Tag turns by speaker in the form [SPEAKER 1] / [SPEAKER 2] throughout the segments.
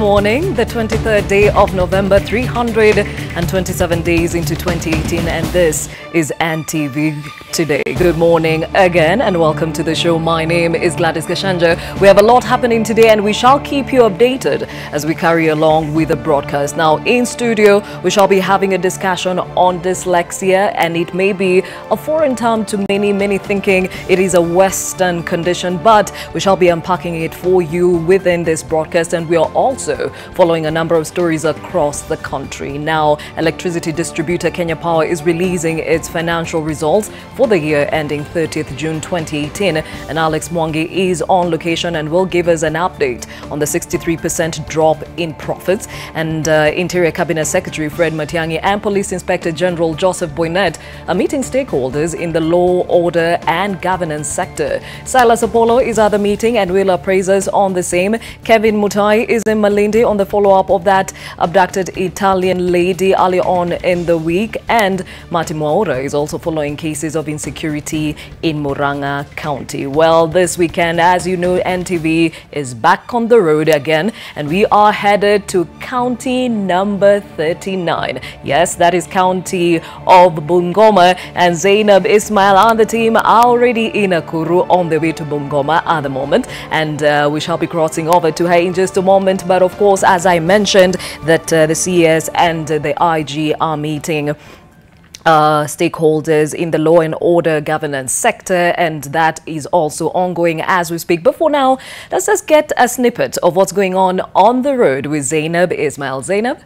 [SPEAKER 1] morning, the 23rd day of November, 327 days into 2018, and this is NTV Today. Good morning again and welcome to the show. My name is Gladys Gachanja. We have a lot happening today and we shall keep you updated as we carry along with the broadcast. Now in studio, we shall be having a discussion on dyslexia, and it may be a foreign term to many thinking it is a Western condition, but we shall be unpacking it for you within this broadcast, and we are also following a number of stories across the country. Now, electricity distributor Kenya Power is releasing its financial results for the year ending 30th June 2018, and Alex Mwangi is on location and will give us an update on the 63% drop in profits. And Interior Cabinet Secretary Fred Matiang'i and Police Inspector General Joseph Boynet are meeting stakeholders in the law, order and governance sector. Silas Apollo is at the meeting and will appraise us on the same. Kevin Mutai is in Malindi on the follow-up of that abducted Italian lady earlier on in the week, and Martin Mwaura is also following cases of insecurity in Murang'a County. Well, this weekend, as you know, NTV is back on the road again, and we are headed to county number 39. Yes, that is county of Bungoma, and Zainab, Ismail and the team are already in Nakuru on the way to Bungoma at the moment, and we shall be crossing over to her in just a moment. But of course, as I mentioned, that the CS and the IG are meeting stakeholders in the law and order governance sector, and that is also ongoing as we speak. But for now, let's just get a snippet of what's going on the road with Zainab Ismail. Zainab?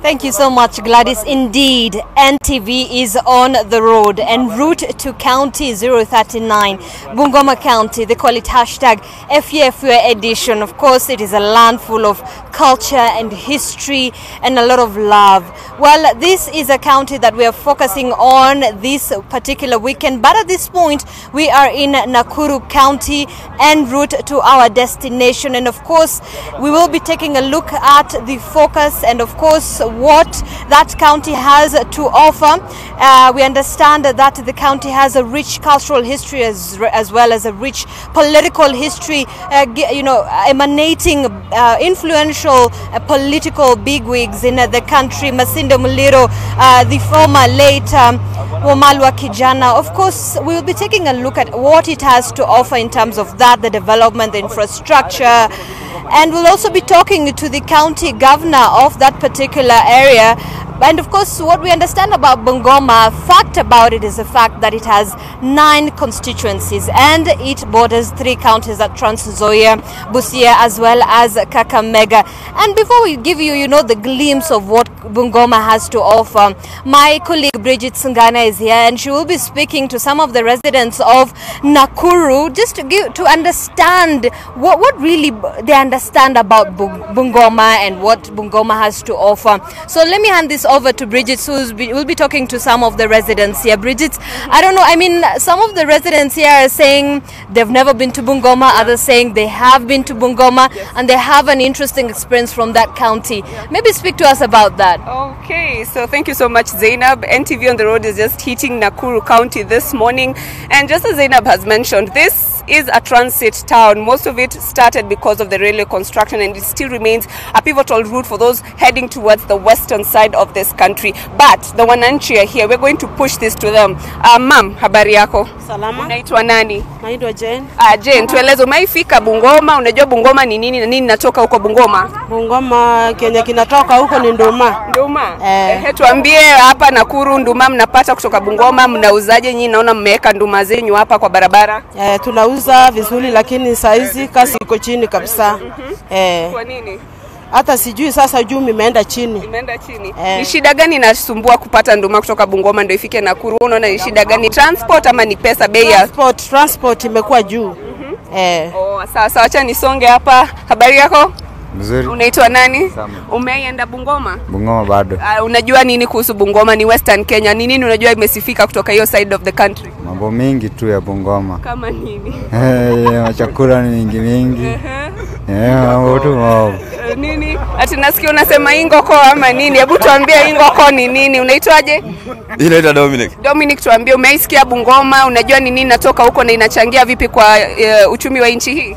[SPEAKER 2] Thank you so much, Gladys. Indeed, NTV is on the road en route to County 039, Bungoma County. They call it hashtag FUFUA edition. Of course, it is a land full of culture and history and a lot of love. Well, this is a county that we are focusing on this particular weekend, but at this point, we are in Nakuru County en route to our destination. And of course, we will be taking a look at the focus and of course what that county has to offer. We understand that the county has a rich cultural history as well as a rich political history, emanating influential political bigwigs in the country. Masindo Muliro, the former late Wamalwa Kijana. Of course, we will be taking a look at what it has to offer in terms of that, the development, the infrastructure. And we'll also be talking to the county governor of that particular area. And of course, what we understand about Bungoma, fact about it is the fact that it has 9 constituencies and it borders 3 counties at Trans Nzoia, Busia, as well as Kakamega. And before we give you, the glimpse of what Bungoma has to offer, my colleague Bridget Sungana is here and she will be speaking to some of the residents of Nakuru just to understand what really they understand about Bungoma and what Bungoma has to offer. So let me hand this over to Bridget, who will be talking to some of the residents here. Bridget, I don't know, I mean, some of the residents here are saying they've never been to Bungoma, others saying they have been to Bungoma, and they have an interesting experience from that county. Maybe speak to us about that.
[SPEAKER 3] Okay, so thank you so much, Zainab. NTV on the road is just hitting Nakuru County this morning, and just as Zainab has mentioned, this is a transit town. Most of it started because of the railway construction, and it still remains a pivotal route for those heading towards the western side of this country. But the wananchi are here. We're going to push this to them. Ma'am, habari yako?
[SPEAKER 4] Salama.
[SPEAKER 3] Unaitwa nani?
[SPEAKER 4] Naitwa Jane.
[SPEAKER 3] Jane, tueleze umeifika Bungoma, unajua Bungoma ni nini na nini natoka huko Bungoma?
[SPEAKER 4] Bungoma kenye kinatoka huko ni nduma.
[SPEAKER 3] Nduma. Tuambie hapa Nakuru nduma mnapata kutoka Bungoma, mnauzaje nyinyi? Naona mmeweka nduma zenyu hapa kwa barabara.
[SPEAKER 4] Tunauza vizuri lakini saizi kasi iko chini kabisa.
[SPEAKER 3] Kwa nini?
[SPEAKER 4] Hata sijui sasa juu imeenda chini.
[SPEAKER 3] Imeenda chini. Ni shida gani inasumbua kupata nduma kutoka Bungoma ndio ifike Nakuru? Unaona ni shida gani? Transport ama ni pesa bei ya?
[SPEAKER 4] Transport imekuwa juu.
[SPEAKER 3] Sawa, acha nisonge hapa. Habari yako?
[SPEAKER 5] Mzuri.
[SPEAKER 3] Unaitwa nani? Umeenda Bungoma?
[SPEAKER 5] Bungoma bado.
[SPEAKER 3] Unajua nini kuhusu Bungoma? Ni Western Kenya. Ni nini unajua imesifika kutoka hiyo side of the country?
[SPEAKER 5] Mambo mingi tu ya Bungoma.
[SPEAKER 3] Kama nini?
[SPEAKER 5] Chakula ni mingi. Mambo tu mambo.
[SPEAKER 3] Nini? Ati nasikia unasema ingoko ama nini? Hebu tuambie ingoko ni nini? Unaitwaje?
[SPEAKER 5] Inaitwa Dominic.
[SPEAKER 3] Dominic, tuambie umeisikia Bungoma, unajua ni nini natoka huko na inachangia vipi kwa uchumi wa nchi hii?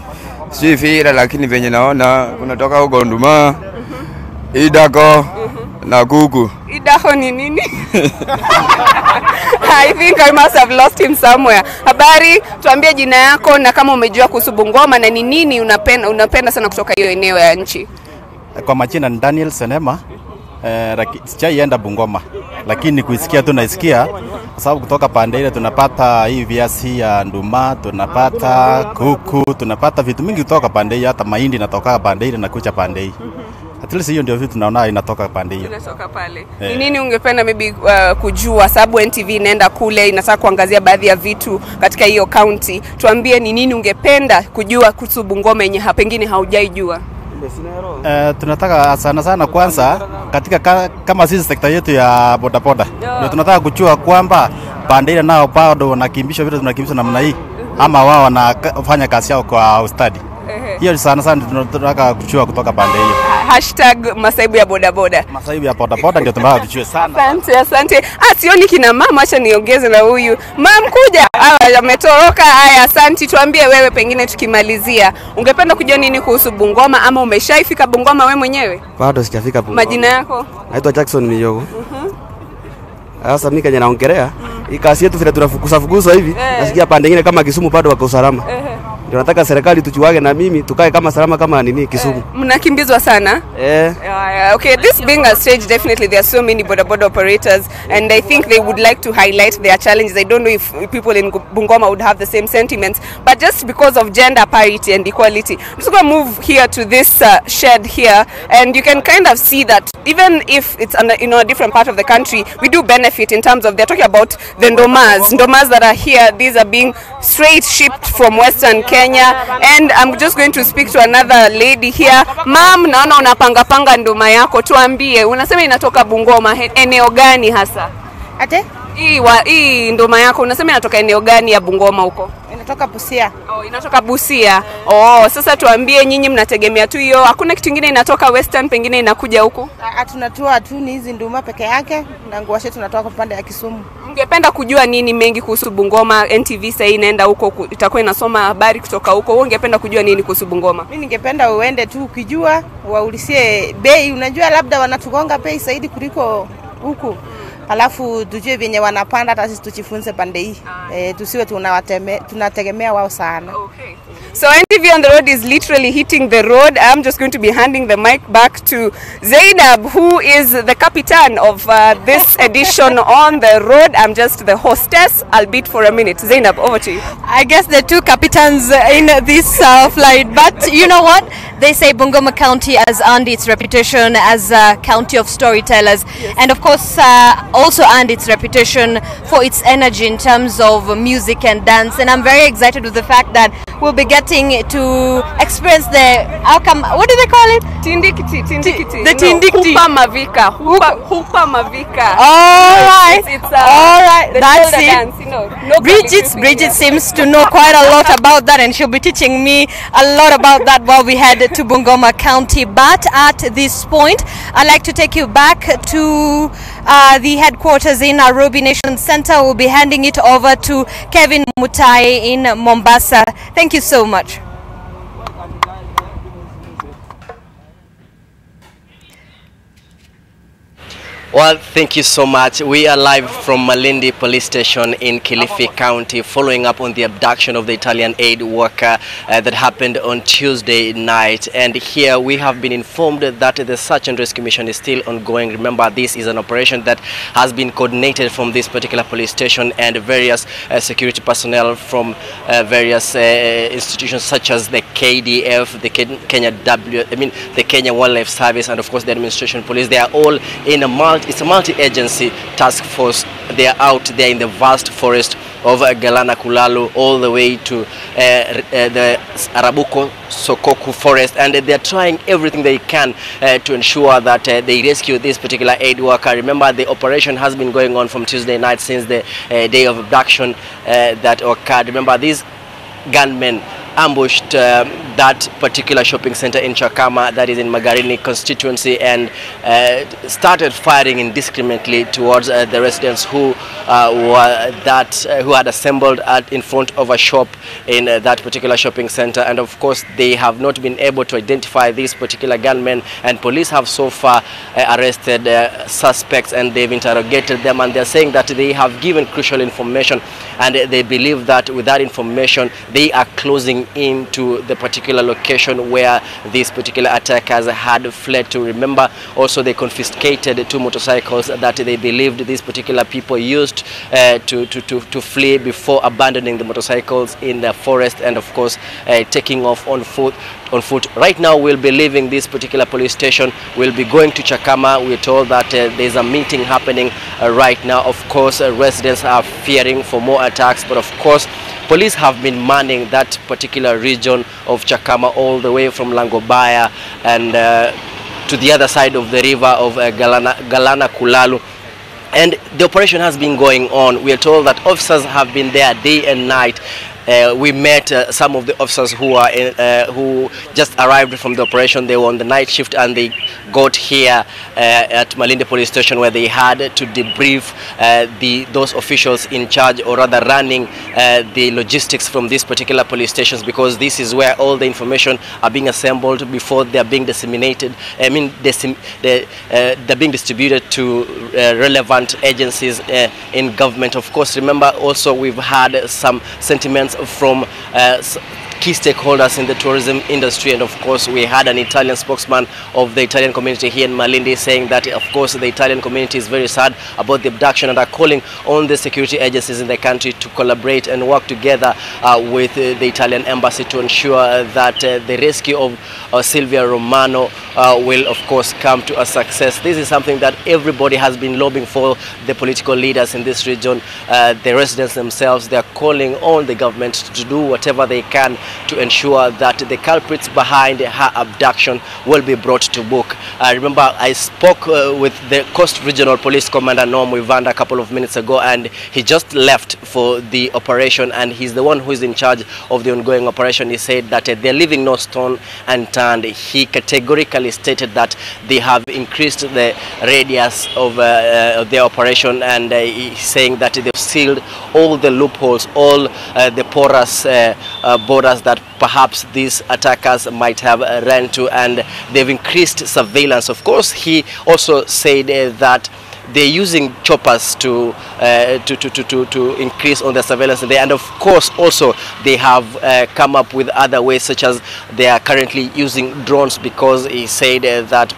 [SPEAKER 5] Si fira lakini venye naona kunatoka huko nduma. Idako na kuku.
[SPEAKER 3] Idako ni nini? I think I must have lost him somewhere. Habari, tuambie jina yako na kama umejua kuhusu Bungoma na ni nini unapenda sana kutoka hiyo eneo ya nchi.
[SPEAKER 6] Kwa majina ni Daniel Senema. Sijaienda Bungoma, lakini kuisikia tu naisikia kwa sababu kutoka pande ile tunapata hii viazi ya nduma, tunapata kuku, tunapata vitu mingi kutoka pande ile, hata mahindi inatoka pande ile na kucha pande ile. At least hiyo ndio vitu tunaona inatoka pande hiyo.
[SPEAKER 3] Inatoka pale. Ni nini ungependa maybe kujua, sababu NTV inaenda kule inataka kuangazia baadhi ya vitu katika hiyo county. Tuambie ni nini ungependa kujua kuhusu Bungoma yenye pengine haujaijua.
[SPEAKER 6] Tunataka sana kwanza katika kama sisi sekta yetu ya bodaboda. Ndio tunataka kujua kwamba pande ile nao bado wanakimbisha vitu tunakimbisha namna hii ama wao wanafanya kazi yao kwa ustadi. Hiyo sana tunataka kujua kutoka pande hiyo.
[SPEAKER 3] #masaibu ya bodaboda.
[SPEAKER 6] Masaibu ya bodaboda ndio tunataka kujua sana.
[SPEAKER 3] Asante. Sioni kina mama, acha niongeze na huyu. Mam kuja. Ametoroka. Haya, asante. Tuambie wewe pengine tukimalizia. Ungependa kujua nini kuhusu Bungoma ama umeshaifika Bungoma wewe mwenyewe?
[SPEAKER 7] Bado sijafika Bungoma.
[SPEAKER 3] Majina yako?
[SPEAKER 7] Naitwa Jackson Miyogo. Sasa mimi Kenya naongelea. Hii kazi yetu vile tunafukuza hivi. Nasikia pande nyingine kama Kisumu bado wako usalama. Ndio nataka serikali tuchuage na mimi tukae kama salama kama nini Kisumu.
[SPEAKER 3] Mnakimbizwa sana? Okay, this being a stage, definitely there are so many boda operators and I think they would like to highlight their challenges. I don't know if people in Bungoma would have the same sentiments, but just because of gender parity and equality. I'm just going to move here to this shed here and you can kind of see that even if it's a different part of the country, we do benefit in terms of, they're talking about the ndomas that are here. These are being straight shipped from Western Kenya, and I'm just going to speak to another lady here. Ma'am, naona unapanga ndoma yako, tuambie unasema inatoka Bungoma, eneo gani hasa?
[SPEAKER 8] Ate?
[SPEAKER 3] Hii ndoma yako unasema inatoka eneo gani ya Bungoma huko?
[SPEAKER 8] Inatoka Busia.
[SPEAKER 3] Inatoka Busia. Sasa tuambie nyinyi mnategemea tu hiyo, hakuna kitu kingine inatoka Western pengine inakuja huku?
[SPEAKER 8] Tunatua tu ni hizi nduma peke yake na ngwashe tunatoka kwa pande ya Kisumu.
[SPEAKER 3] Ungependa kujua nini mengi kuhusu Bungoma? NTV sasa inaenda huko, itakuwa inasoma habari kutoka huko. Wewe ungependa kujua nini kuhusu Bungoma?
[SPEAKER 8] Mimi ningependa uende tu ukijua, waulizie bei, unajua labda wanatugonga bei zaidi kuliko huku. Alafu tujue venye wanapanda hata sisi tujifunze pande hii. Tusiwe tunategemea wao sana.
[SPEAKER 3] Okay. So NTV on the road is literally hitting the road. I'm just going to be handing the mic back to Zainab, who is the captain of this edition on the road. I'm just the hostess, albeit for a minute. Zainab, over to you.
[SPEAKER 2] I guess the two captains in this flight, but you know what? They say Bungoma County has earned its reputation as a county of storytellers, and of course also earned its reputation for its energy in terms of music and dance. And I'm very excited with the fact that we'll be getting to experience the outcome. What do they call it?
[SPEAKER 3] Tindikiti.
[SPEAKER 2] The Tindikiti.
[SPEAKER 3] Hupa Mavika.
[SPEAKER 2] All right. All right. That's it.
[SPEAKER 3] Dance,
[SPEAKER 2] Bridget seems to know quite a lot about that, and she'll be teaching me a lot about that while we head to Bungoma County. But at this point, I'd like to take you back to the headquarters in Nairobi Nation Center. We'll be handing it over to Kevin Mutai in Mombasa. Thank you so much.
[SPEAKER 9] Well, thank you so much. We are live from Malindi Police Station in Kilifi County, following up on the abduction of the Italian aid worker that happened on Tuesday night. And here we have been informed that the search and rescue mission is still ongoing. Remember, this is an operation that has been coordinated from this particular police station, and various security personnel from various institutions such as the KDF, the the Kenya Wildlife Service, and of course the Administration Police. They are all in a it's a multi-agency task force. They are out there in the vast forest of Galana Kulalu all the way to the Arabuko Sokoku forest, and they are trying everything they can to ensure that they rescue this particular aid worker. Remember, the operation has been going on from Tuesday night since the day of abduction that occurred. Remember, these gunmen ambushed that particular shopping center in Chakama, that is in Magarini constituency, and started firing indiscriminately towards the residents who who had assembled in front of a shop in that particular shopping center. And of course, they have not been able to identify these particular gunmen, and police have so far arrested suspects, and they've interrogated them, and they're saying that they have given crucial information, and they believe that with that information they are closing into the particular location where these particular attackers had fled to. Remember, also they confiscated 2 motorcycles that they believed these particular people used to flee before abandoning the motorcycles in the forest, and of course taking off on foot. Right now we'll be leaving this particular police station. We'll be going to Chakama. We're told that there's a meeting happening right now. Of course, residents are fearing for more attacks, but of course police have been manning that particular region of Chakama all the way from Langobaya and to the other side of the river of Galana Kulalu. And the operation has been going on. We are told that officers have been there day and night. We met some of the officers who just arrived from the operation. They were on the night shift, and they got here at Malindi police station, where they had to debrief those officials in charge, or rather running the logistics from these particular police stations, because this is where all the information are being assembled before they are being disseminated. I mean, they're being distributed to relevant agencies in government. Of course, remember also we've had some sentiments from key stakeholders in the tourism industry, and of course we had an Italian spokesman of the Italian community here in Malindi saying that of course the Italian community is very sad about the abduction and are calling on the security agencies in the country to collaborate and work together with the Italian embassy to ensure that the rescue of Silvia Romano will of course come to a success. This is something that everybody has been lobbying for, the political leaders in this region, the residents themselves. They are calling on the government to do whatever they can to ensure that the culprits behind her abduction will be brought to book. Remember, I spoke with the Coast Regional Police Commander Norm Wivanda a couple of minutes ago, and he just left for the operation, and he's the one who is in charge of the ongoing operation. He said that they're leaving no stone unturned. He categorically stated that they have increased the radius of their operation, and he's saying that they've sealed all the loopholes, all the porous borders that perhaps these attackers might have run to, and they've increased surveillance. Of course, he also said that they're using choppers to increase on the surveillance there, and of course also they have come up with other ways, such as they are currently using drones, because he said that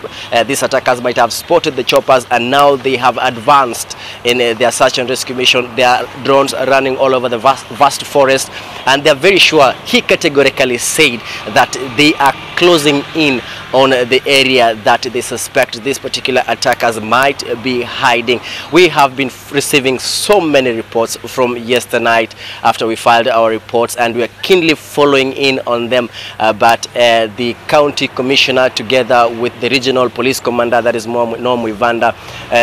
[SPEAKER 9] these attackers might have spotted the choppers, and now they have advanced in their search and rescue mission. There are drones running all over the vast forest, and they're very sure. He categorically said that they are closing in on the area that they suspect these particular attackers might be hiding. We have been receiving so many reports from yesterday night after we filed our reports, and we are keenly following in on them, but the county commissioner, together with the regional police commander, that is Norm Wivanda,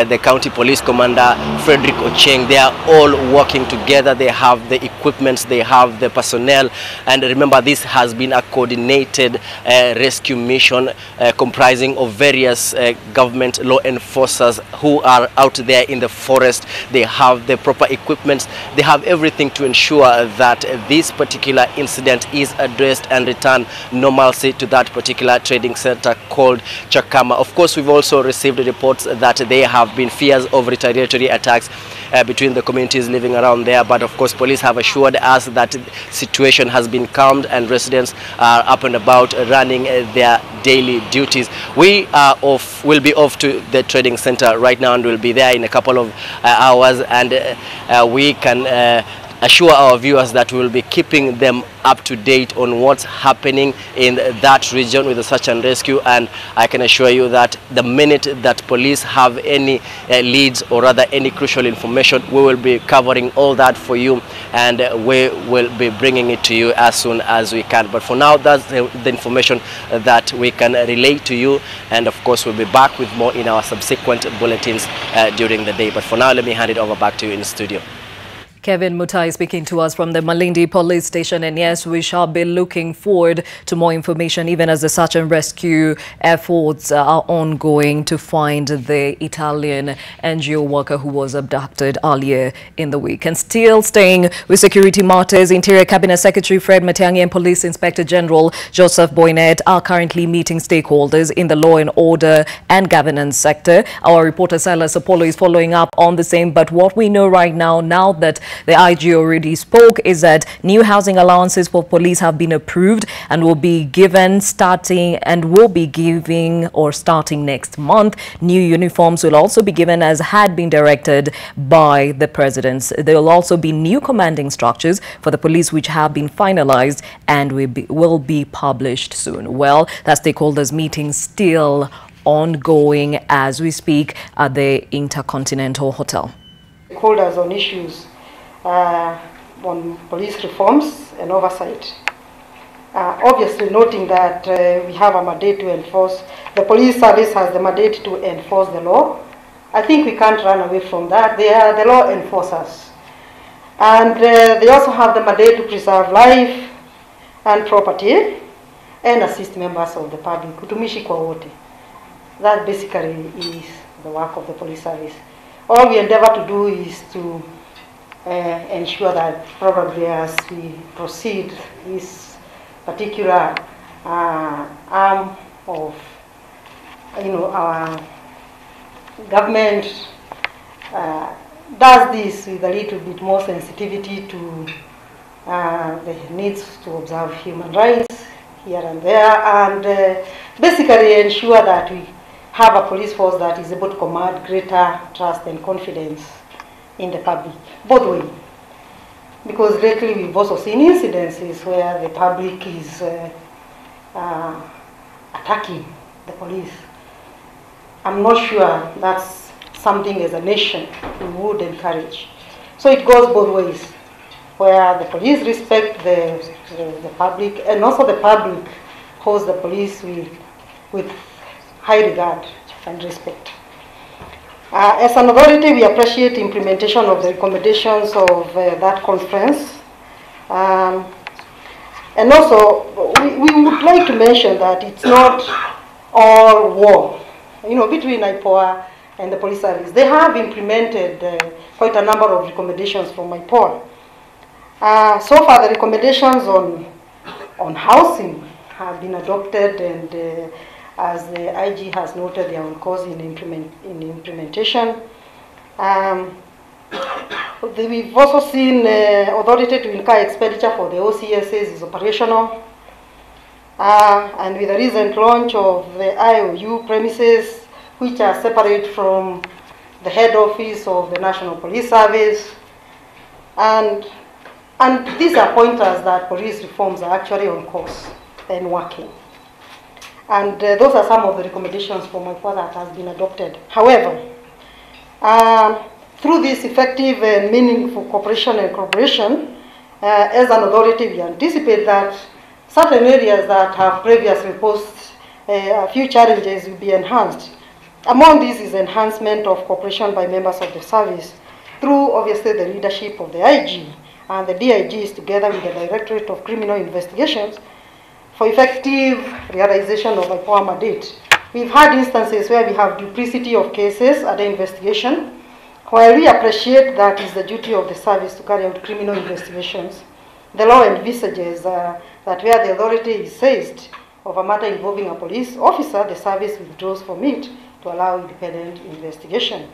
[SPEAKER 9] the county police commander Frederick Ocheng, they are all working together. They have the equipment, they have the personnel, and remember, this has been a coordinated rescue mission comprising of various government law enforcers who are out there in the forest. They have the proper equipment, they have everything to ensure that this particular incident is addressed and return normalcy to that particular trading center called Chakama. Of course, we've also received reports that there have been fears of retaliatory attacks between the communities living around there, but of course police have assured us that the situation has been calmed and residents are up and about running their daily duties. We are off, will be off to the trading center right now, and we'll be there in a couple of hours, and we can assure our viewers that we will be keeping them up to date on what's happening in that region with the search and rescue. And I can assure you that the minute that police have any leads, or rather any crucial information, we will be covering all that for you, and we will be bringing it to you as soon as we can. But for now, that's the information that we can relay to you, and of course we'll be back with more in our subsequent bulletins during the day. But for now, let me hand it over back to you in the studio.
[SPEAKER 1] Kevin Mutai speaking to us from the Malindi police station, and yes, we shall be looking forward to more information even as the search and rescue efforts are ongoing to find the Italian NGO worker who was abducted earlier in the week. And still staying with security matters, Interior Cabinet Secretary Fred Matiang'i and Police Inspector General Joseph Boynet are currently meeting stakeholders in the law and order and governance sector. Our reporter Silas Apollo is following up on the same, but what we know right now that the IG already spoke, is that new housing allowances for police have been approved and will be given starting next month. New uniforms will also be given as had been directed by the president. There will also be new commanding structures for the police which have been finalized and will be published soon. Well, that stakeholders meeting still ongoing as we speak at the Intercontinental Hotel.
[SPEAKER 10] Stakeholders on issues on police reforms and oversight. Obviously noting that we have a mandate to enforce, the police service has the mandate to enforce the law. I think we can't run away from that. They are the law enforcers. And they also have the mandate to preserve life and property and assist members of the public. Utumishi kwa wote. That basically is the work of the police service. All we endeavor to do is to ensure that probably as we proceed, this particular arm of our government does this with a little bit more sensitivity to the needs to observe human rights here and there, and basically ensure that we have a police force that is able to command greater trust and confidence in the public, both ways. Because lately we've also seen incidences where the public is attacking the police. I'm not sure that's something as a nation we would encourage. So it goes both ways, where the police respect the public, and also the public holds the police with high regard and respect. As an authority, we appreciate implementation of the recommendations of that conference. And also, we would like to mention that it's not all war, between IPOA and the police service. They have implemented quite a number of recommendations from IPOA. So far, the recommendations on housing have been adopted, and as the IG has noted, they are on course in implementation. We've also seen authority to incur expenditure for the OCSAs is operational. And with the recent launch of the IOU premises, which are separate from the head office of the National Police Service. And these are pointers that police reforms are actually on course and working. And those are some of the recommendations from IPOA that has been adopted. However, through this effective and meaningful cooperation and collaboration, as an authority, we anticipate that certain areas that have previously posed a few challenges will be enhanced. Among these is enhancement of cooperation by members of the service through, obviously, the leadership of the IG and the DIGs together with the Directorate of Criminal Investigations for effective realization of IPOA mandate. We've had instances where we have duplicity of cases under investigation. While we appreciate that is the duty of the service to carry out criminal investigations, the law envisages that where the authority is seized of a matter involving a police officer, the service withdraws from it to allow independent investigation.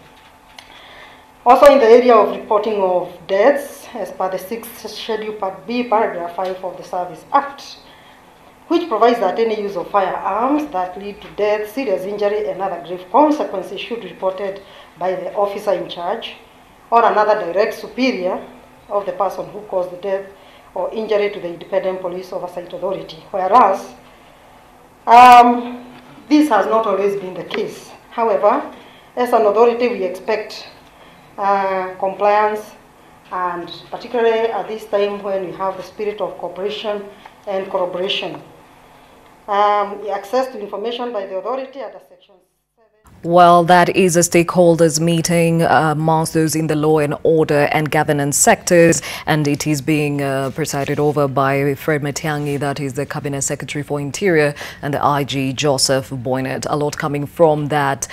[SPEAKER 10] Also in the area of reporting of deaths, as per the 6th Schedule Part B, Paragraph 5 of the Service Act, which provides that any use of firearms that lead to death, serious injury, and other grave consequences should be reported by the officer in charge or another direct superior of the person who caused the death or injury to the Independent Police Oversight Authority. Whereas, this has not always been the case. However, as an authority, we expect compliance, and particularly at this time when we have the spirit of cooperation and collaboration. Access to information by the authority under Section 7.
[SPEAKER 1] Well, that is a stakeholders meeting amongst those in the law and order and governance sectors, and it is being presided over by Fred Matiang'i, that is the Cabinet Secretary for Interior, and the IG Joseph Boynet. A lot coming from that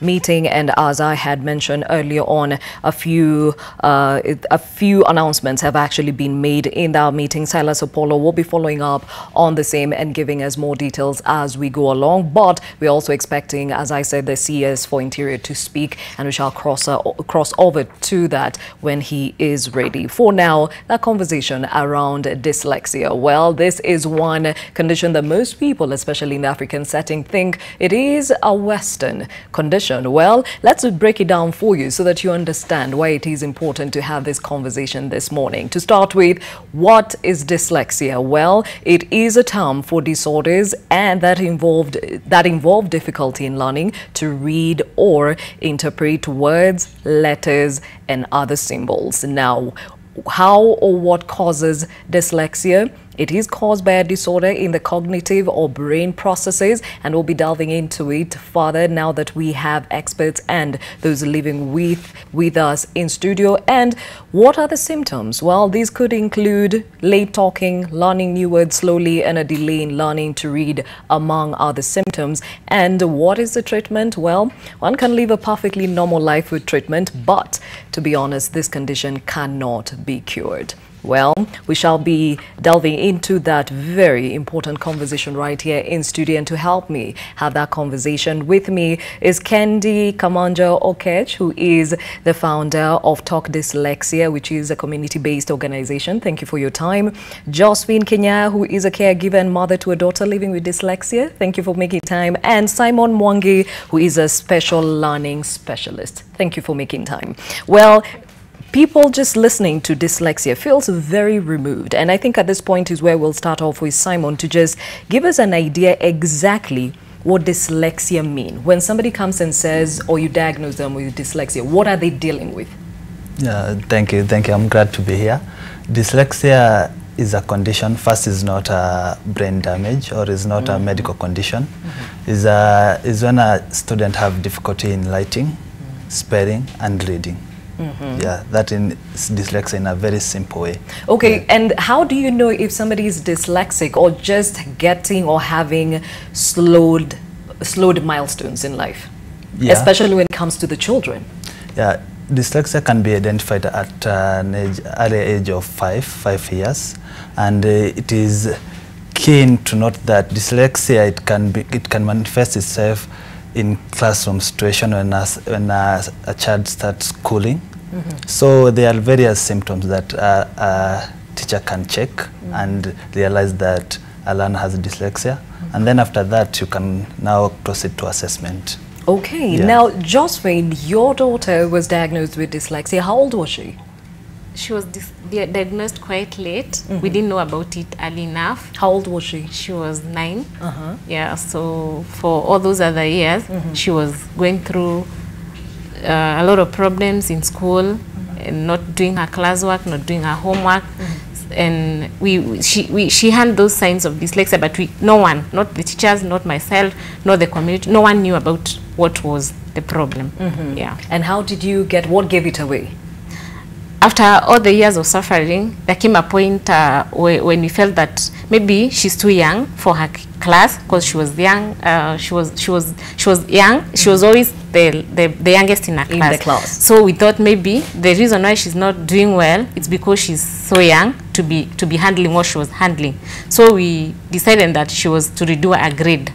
[SPEAKER 1] meeting, and as I had mentioned earlier on, a few announcements have actually been made in that meeting. Silas Apollo will be following up on the same and giving us more details as we go along, but we're also expecting, as I said, the CS for Interior to speak, and we shall cross over to that when he is ready. For now, that conversation around dyslexia. Well, this is one condition that most people, especially in the African setting, think it is a Western condition. Well, let's break it down for you so that you understand why it is important to have this conversation this morning. To start with, what is dyslexia? Well, it is a term for disorders and that involve difficulty in learning to read or interpret words, letters, and other symbols. Now, how or what causes dyslexia? It is caused by a disorder in the cognitive or brain processes, and we'll be delving into it further now that we have experts and those living with us in studio. And what are the symptoms? Well, these could include late talking, learning new words slowly, and a delay in learning to read, among other symptoms. And what is the treatment? Well, one can live a perfectly normal life with treatment, but to be honest, this condition cannot be cured. Well, we shall be delving into that very important conversation right here in studio, and to help me have that conversation with me is Kendi Kamanja Okech, who is the founder of Talk Dyslexia, which is a community-based organization. Thank you for your time. Josephine Kenya, who is a caregiver and mother to a daughter living with dyslexia. Thank you for making time. And Simon Mwangi, who is a special learning specialist. Thank you for making time. Well, people just listening to dyslexia feels very removed, and I think at this point is where we'll start off with Simon to just give us an idea exactly what dyslexia mean. When somebody comes and says, or you diagnose them with dyslexia, what are they dealing with?
[SPEAKER 11] Yeah, thank you. I'm glad to be here. Dyslexia is a condition. First, is not a brain damage or is not a medical condition. Is when a student have difficulty in writing, spelling, and reading. Yeah, that is dyslexia in a very simple way.
[SPEAKER 1] Okay, and how do you know if somebody is dyslexic or just getting or having slowed milestones in life, especially when it comes to the children?
[SPEAKER 11] Yeah, dyslexia can be identified at an early age of 5 years, and it is keen to note that dyslexia it can manifest itself in classroom situation when a child starts schooling. So there are various symptoms that a teacher can check and realize that a learner has dyslexia, and then after that you can now proceed to assessment.
[SPEAKER 1] Okay, now Josephine, your daughter was diagnosed with dyslexia. How old was she?
[SPEAKER 12] She was diagnosed quite late. We didn't know about it early enough.
[SPEAKER 1] How old was she?
[SPEAKER 12] She was 9. Yeah, so for all those other years, she was going through a lot of problems in school, and not doing her classwork, not doing her homework. And she had those signs of dyslexia, but no one, not the teachers, not myself, not the community, no one knew about what was the problem. Yeah.
[SPEAKER 1] And how did you what gave it away?
[SPEAKER 12] After all the years of suffering, there came a point when we felt that maybe she's too young for her class, because she was young. She was young. She was always the youngest in her class. So we thought maybe the reason why she's not doing well is because she's so young to be handling what she was handling. So we decided that she was to redo her grade.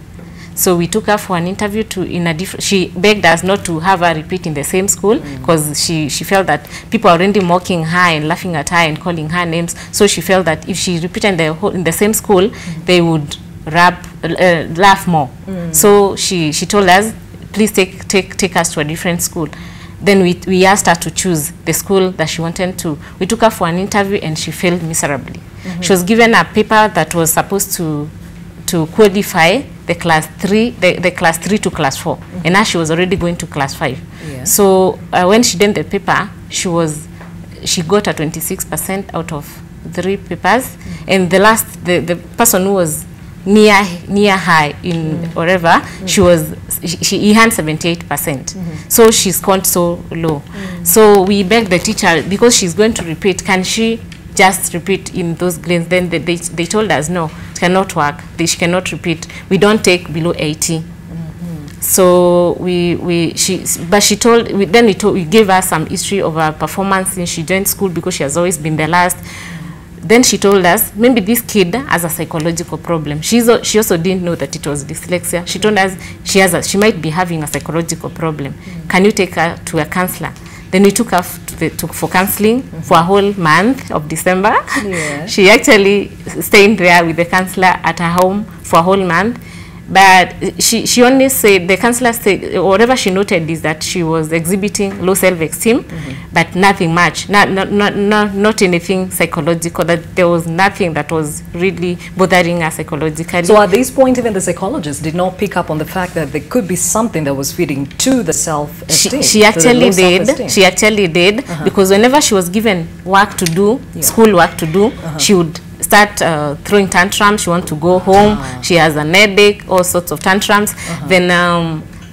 [SPEAKER 12] So we took her for an interview she begged us not to have her repeat in the same school, because she felt that people are already mocking her and laughing at her and calling her names. So she felt that if she repeated in the same school, they would laugh more. So she told us, please take us to a different school. Then we asked her to choose the school that she wanted to. We took her for an interview and she failed miserably. She was given a paper that was supposed to qualify the class 3 to class 4, and now she was already going to class 5. So when she did the paper, she got a 26% out of 3 papers, and the person who was near her in whatever, she was he had 78%. So she scored so low. So we begged the teacher, because she's going to repeat, can she just repeat in those grades? Then they told us, no, it cannot work. She cannot repeat. We don't take below 80. So we gave her some history of her performance since she joined school, because she has always been the last. Then she told us, maybe this kid has a psychological problem. She also didn't know that it was dyslexia. She told us she might be having a psychological problem. Can you take her to a counselor? Then we took her for counseling for a whole month of December. Yeah. She actually stayed there with the counselor at her home for a whole month. But she only said, the counselor said, whatever she noted is that she was exhibiting low self-esteem, but nothing much, not anything psychological, that there was nothing that was really bothering her psychologically.
[SPEAKER 1] So at this point, even the psychologist did not pick up on the fact that there could be something that was feeding to the self-esteem.
[SPEAKER 12] She actually did. She actually did, because whenever she was given work to do, school work to do, she would start throwing tantrums. She wants to go home. She has a headache, all sorts of tantrums. Then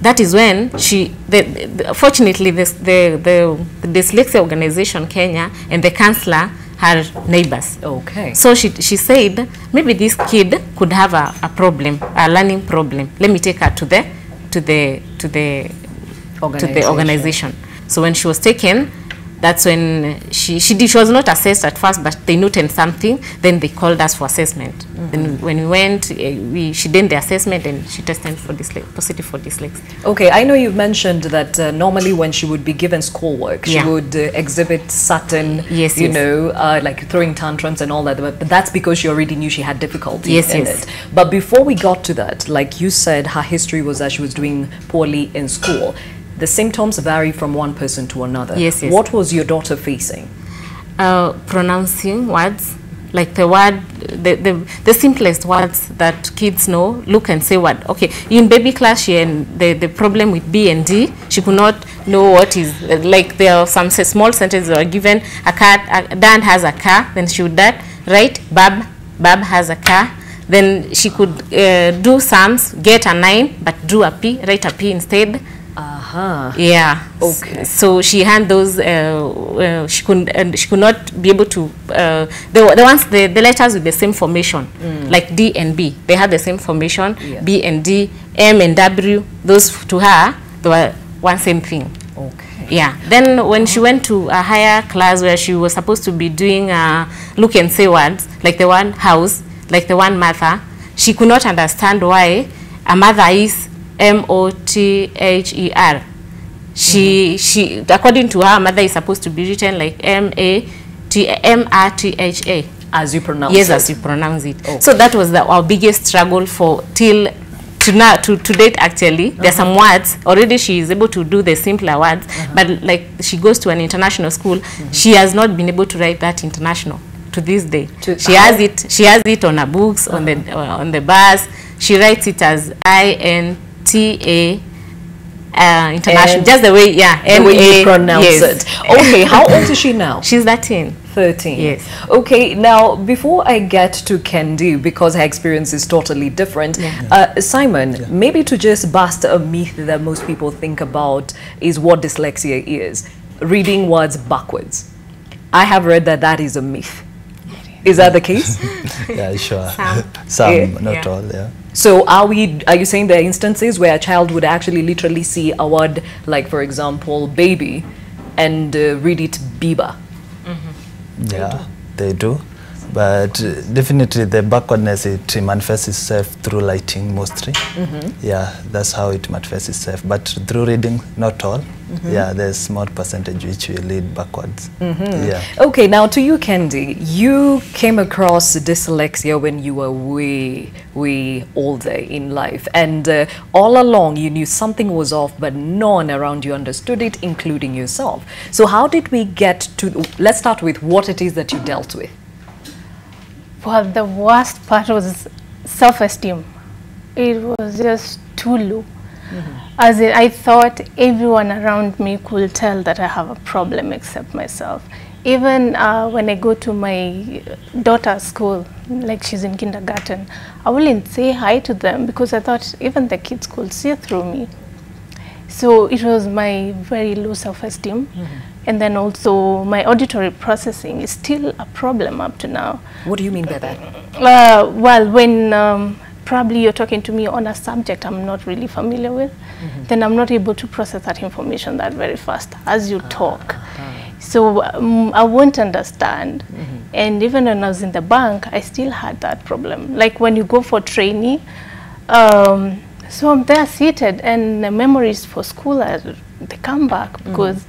[SPEAKER 12] that is when fortunately the dyslexia organization Kenya and the counselor are neighbors.
[SPEAKER 1] Okay.
[SPEAKER 12] So she said, maybe this kid could have a problem, a learning problem. Let me take her to the organization. So when she was taken, that's when she was not assessed at first, but they noted something. Then they called us for assessment. Then when we went, she did the assessment and she tested for positive for dyslexia.
[SPEAKER 1] Okay, I know you've mentioned that normally when she would be given schoolwork, she would exhibit certain, like throwing tantrums and all that. But that's because she already knew she had difficulty in it. But before we got to that, like you said, her history was that she was doing poorly in school. The symptoms vary from one person to another.
[SPEAKER 12] Yes.
[SPEAKER 1] What was your daughter facing?
[SPEAKER 12] Pronouncing words, like the word, the simplest words that kids know, look and say word. Okay, in baby class, she had the problem with B and D. She could not know what is, like there are some small sentences that are given, a cat, Dan has a car, then she would write, Bab has a car. Then she could do sums, get a 9, but do a P, write a P instead. Yeah.
[SPEAKER 1] Okay.
[SPEAKER 12] So she had those. She could not be able to. The letters with the same formation, like D and B. They had the same formation. Yeah. B and D, M and W. Those to her, they were one same thing.
[SPEAKER 1] Okay.
[SPEAKER 12] Yeah. Then when she went to a higher class where she was supposed to be doing look and say words, like the one house, like the one mother, she could not understand why a mother is M-O-T-H-E-R. She according to her, mother is supposed to be written like M-A-T-M-R-T-H-A.
[SPEAKER 1] As you pronounce
[SPEAKER 12] it. Yes,
[SPEAKER 1] it.
[SPEAKER 12] as you pronounce it.
[SPEAKER 1] Okay.
[SPEAKER 12] So that was our biggest struggle to date actually. There's some words, already she is able to do the simpler words, but like she goes to an international school, she has not been able to write that international to this day. She has it on her books, on the bus. She writes it as I-N-T-A international, just the way,
[SPEAKER 1] the way you pronounce it. Okay, how old is she now?
[SPEAKER 12] She's 13.
[SPEAKER 1] 13.
[SPEAKER 12] Yes.
[SPEAKER 1] Okay, now before I get to Kendi, because her experience is totally different, Simon, maybe to just bust a myth that most people think about is what dyslexia is, reading words backwards. I have read that is a myth. Is that the case?
[SPEAKER 11] Yeah, sure. Some, not all, yeah.
[SPEAKER 1] So are you saying there are instances where a child would actually literally see a word like, for example, baby, and read it biba?
[SPEAKER 11] Yeah, they do. But definitely the backwardness, it manifests itself through writing mostly. Yeah, that's how it manifests itself. But through reading, not all. Yeah, there's a small percentage which will lead backwards. Yeah.
[SPEAKER 1] Okay, now to you, Kendi, you came across dyslexia when you were way older in life. And all along you knew something was off, but no one around you understood it, including yourself. So how did we get to, let's start with what it is that you dealt with.
[SPEAKER 13] Well, the worst part was self-esteem. It was just too low. I thought everyone around me could tell that I have a problem except myself. Even when I go to my daughter's school, like she's in kindergarten, I wouldn't say hi to them because I thought even the kids could see through me. So it was my very low self-esteem. And then also my auditory processing is still a problem up to now.
[SPEAKER 1] What do you mean by that?
[SPEAKER 13] Well, when probably you're talking to me on a subject I'm not really familiar with, then I'm not able to process that information that very fast as you talk. So I won't understand. And even when I was in the bank, I still had that problem. Like when you go for training, so I'm there seated and the memories for school, they come back because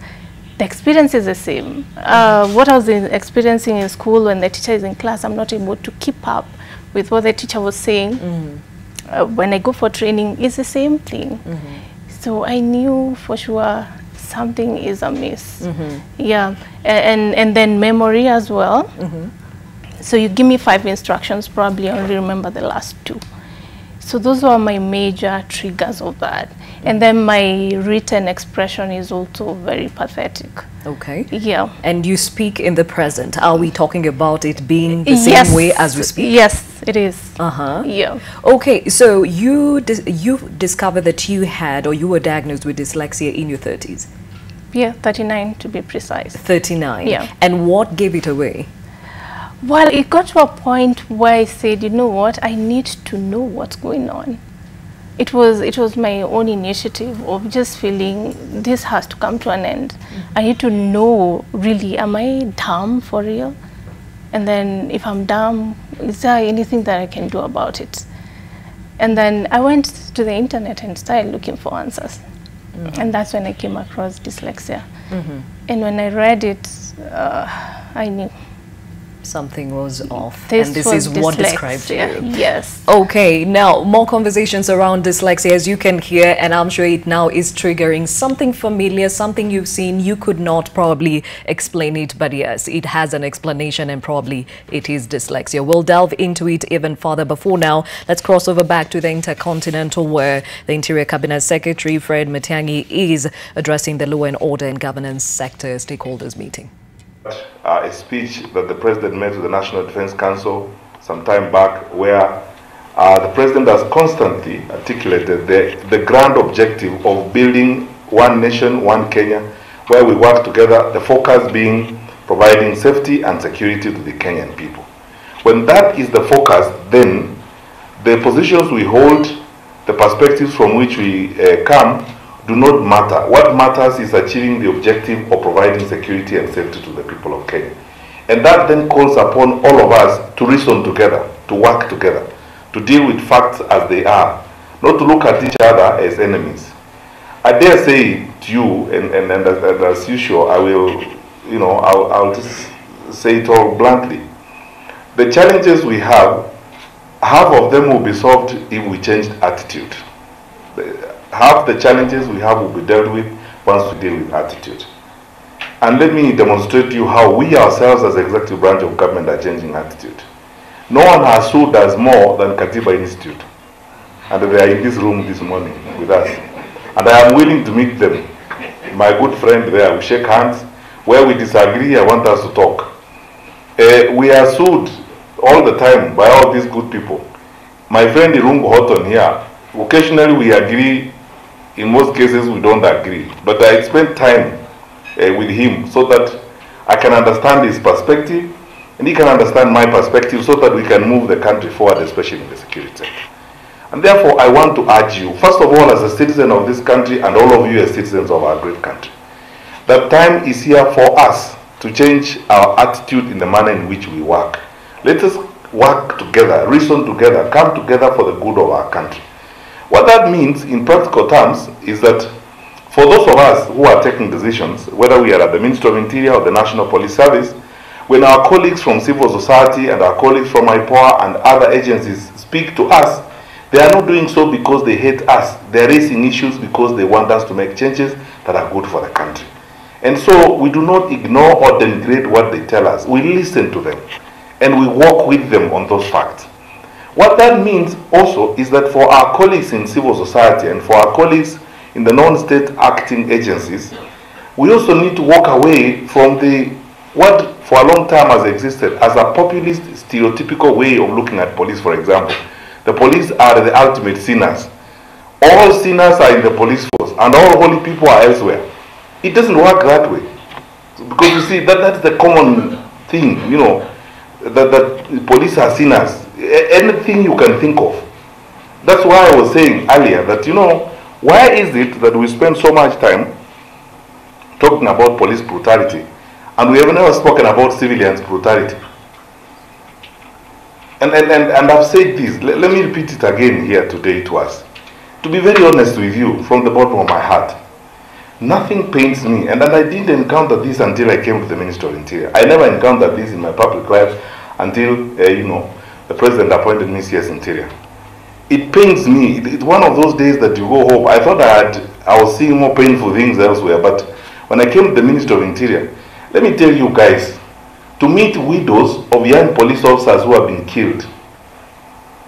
[SPEAKER 13] the experience is the same. What I was experiencing in school when the teacher is in class, I'm not able to keep up with what the teacher was saying. When I go for training, it's the same thing. So I knew for sure something is amiss. Yeah, and then memory as well. So you give me 5 instructions, probably I only remember the last 2. So those were my major triggers of that. And then my written expression is also very pathetic.
[SPEAKER 1] Okay.
[SPEAKER 13] Yeah.
[SPEAKER 1] And you speak in the present. Are we talking about it being the same way as we speak?
[SPEAKER 13] Yes, it is. Yeah.
[SPEAKER 1] Okay, so you discovered that you had or you were diagnosed with dyslexia in your 30s?
[SPEAKER 13] Yeah, 39 to be precise.
[SPEAKER 1] 39?
[SPEAKER 13] Yeah.
[SPEAKER 1] And what gave it away?
[SPEAKER 13] Well, it got to a point where I said, you know what, I need to know what's going on. It was my own initiative of just feeling this has to come to an end. I need to know, really, am I dumb for real? And then if I'm dumb, is there anything that I can do about it? And then I went to the internet and started looking for answers. And that's when I came across dyslexia. And when I read it, I knew
[SPEAKER 1] something was off.
[SPEAKER 13] This
[SPEAKER 1] and this
[SPEAKER 13] was
[SPEAKER 1] is what described you.
[SPEAKER 13] Yes.
[SPEAKER 1] Okay, now more conversations around dyslexia, as you can hear, and I'm sure it now is triggering something familiar, something you've seen. You could not probably explain it, but yes, it has an explanation and probably it is dyslexia. We'll delve into it even further. Before now, let's cross over back to the Intercontinental, where the Interior Cabinet Secretary Fred Matiang'i is addressing the law and order and governance sector stakeholders meeting.
[SPEAKER 14] A speech that the President made to the National Defense Council some time back, where the President has constantly articulated the grand objective of building one nation, one Kenya, where we work together, the focus being providing safety and security to the Kenyan people. When that is the focus, then the positions we hold, the perspectives from which we come, do not matter. What matters is achieving the objective of providing security and safety to the people of Kenya. And that then calls upon all of us to reason together, to work together, to deal with facts as they are, not to look at each other as enemies. I dare say to you, and as usual, I will, I'll just say it all bluntly. The challenges we have, half of them will be solved if we changed attitude. Half the challenges we have will be dealt with once we deal with attitude. And let me demonstrate to you how we ourselves as the executive branch of government are changing attitude. No one has sued us more than Katiba Institute. And they are in this room this morning with us. And I am willing to meet them. My good friend there, we shake hands. Where we disagree, I want us to talk. We are sued all the time by all these good people. My friend Irungu Horton here, occasionally we agree. In most cases, we don't agree. But I spent time with him so that I can understand his perspective and he can understand my perspective so that we can move the country forward, especially in the security sector. And therefore, I want to urge you, first of all, as a citizen of this country and all of you as citizens of our great country, that time is here for us to change our attitude in the manner in which we work. Let us work together, reason together, come together for the good of our country. What that means in practical terms is that for those of us who are taking decisions, whether we are at the Ministry of Interior or the National Police Service, when our colleagues from civil society and our colleagues from IPOA and other agencies speak to us, they are not doing so because they hate us. They are raising issues because they want us to make changes that are good for the country. And so we do not ignore or denigrate what they tell us. We listen to them and we work with them on those facts. What that means also is that for our colleagues in civil society and for our colleagues in the non-state acting agencies, we also need to walk away from the what for a long time has existed as a populist, stereotypical way of looking at police, for example. The police are the ultimate sinners. All sinners are in the police force and all holy people are elsewhere. It doesn't work that way. Because you see, that's the common thing, you know, that police are sinners. Anything you can think of. That's why I was saying earlier that, you know, why is it that we spend so much time talking about police brutality and we have never spoken about civilians' brutality? And I've said this, let me repeat it again here today to us. To be very honest with you, from the bottom of my heart, nothing pains me, and I didn't encounter this until I came to the Ministry of Interior. I never encountered this in my public life until, you know, the President appointed me CS Interior. It pains me. It's one of those days that you go home. I thought I was seeing more painful things elsewhere, but when I came to the Ministry of Interior, let me tell you guys, to meet widows of young police officers who have been killed.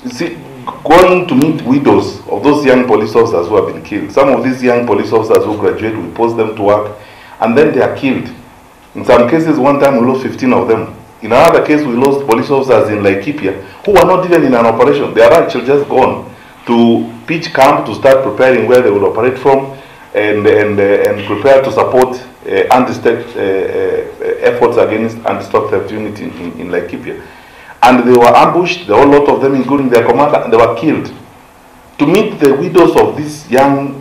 [SPEAKER 14] You see, going to meet widows of those young police officers who have been killed. Some of these young police officers who graduate, we post them to work, and then they are killed. In some cases, one time we lost 15 of them. In another case, we lost police officers in Laikipia who were not even in an operation. They are actually just gone to pitch camp to start preparing where they will operate from and prepare to support efforts against anti-stock theft unit in Laikipia. And they were ambushed, the whole lot of them, including their commander, and they were killed. To meet the widows of these young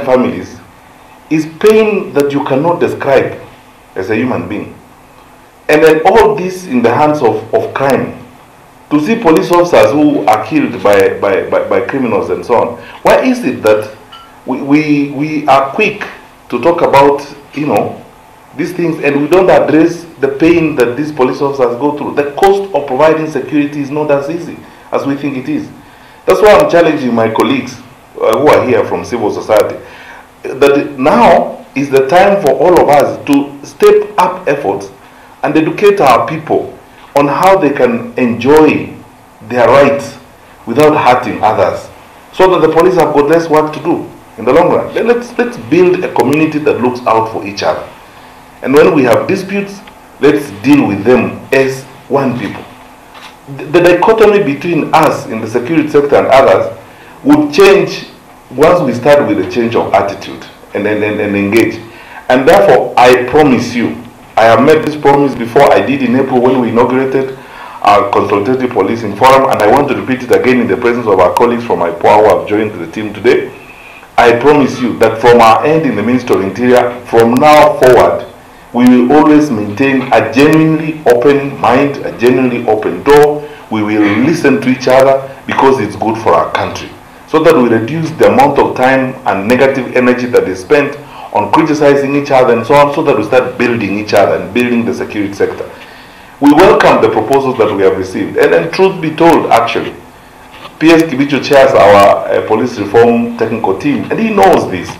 [SPEAKER 14] families is pain that you cannot describe as a human being. And then all this in the hands of crime. To see police officers who are killed by criminals and so on. Why is it that we are quick to talk about, you know, these things and we don't address the pain that these police officers go through? The cost of providing security is not as easy as we think it is. That's why I'm challenging my colleagues who are here from civil society, that now is the time for all of us to step up efforts and educate our people on how they can enjoy their rights without hurting others, so that the police have got less work to do in the long run. Let's build a community that looks out for each other. And when we have disputes, let's deal with them as one people. The dichotomy between us in the security sector and others would change once we start with a change of attitude and engage. And therefore, I promise you, I have made this promise before. I did in April when we inaugurated our consultative policing forum, and I want to repeat it again in the presence of our colleagues from IPOA who have joined the team today. I promise you that from our end in the Ministry of Interior, from now forward, we will always maintain a genuinely open mind, a genuinely open door. We will listen to each other because it's good for our country, so that we reduce the amount of time and negative energy that is spent on criticizing each other and so on, so that we start building each other and building the security sector. We welcome the proposals that we have received. And truth be told, actually, PS Kibicho chairs our police reform technical team, and he knows this.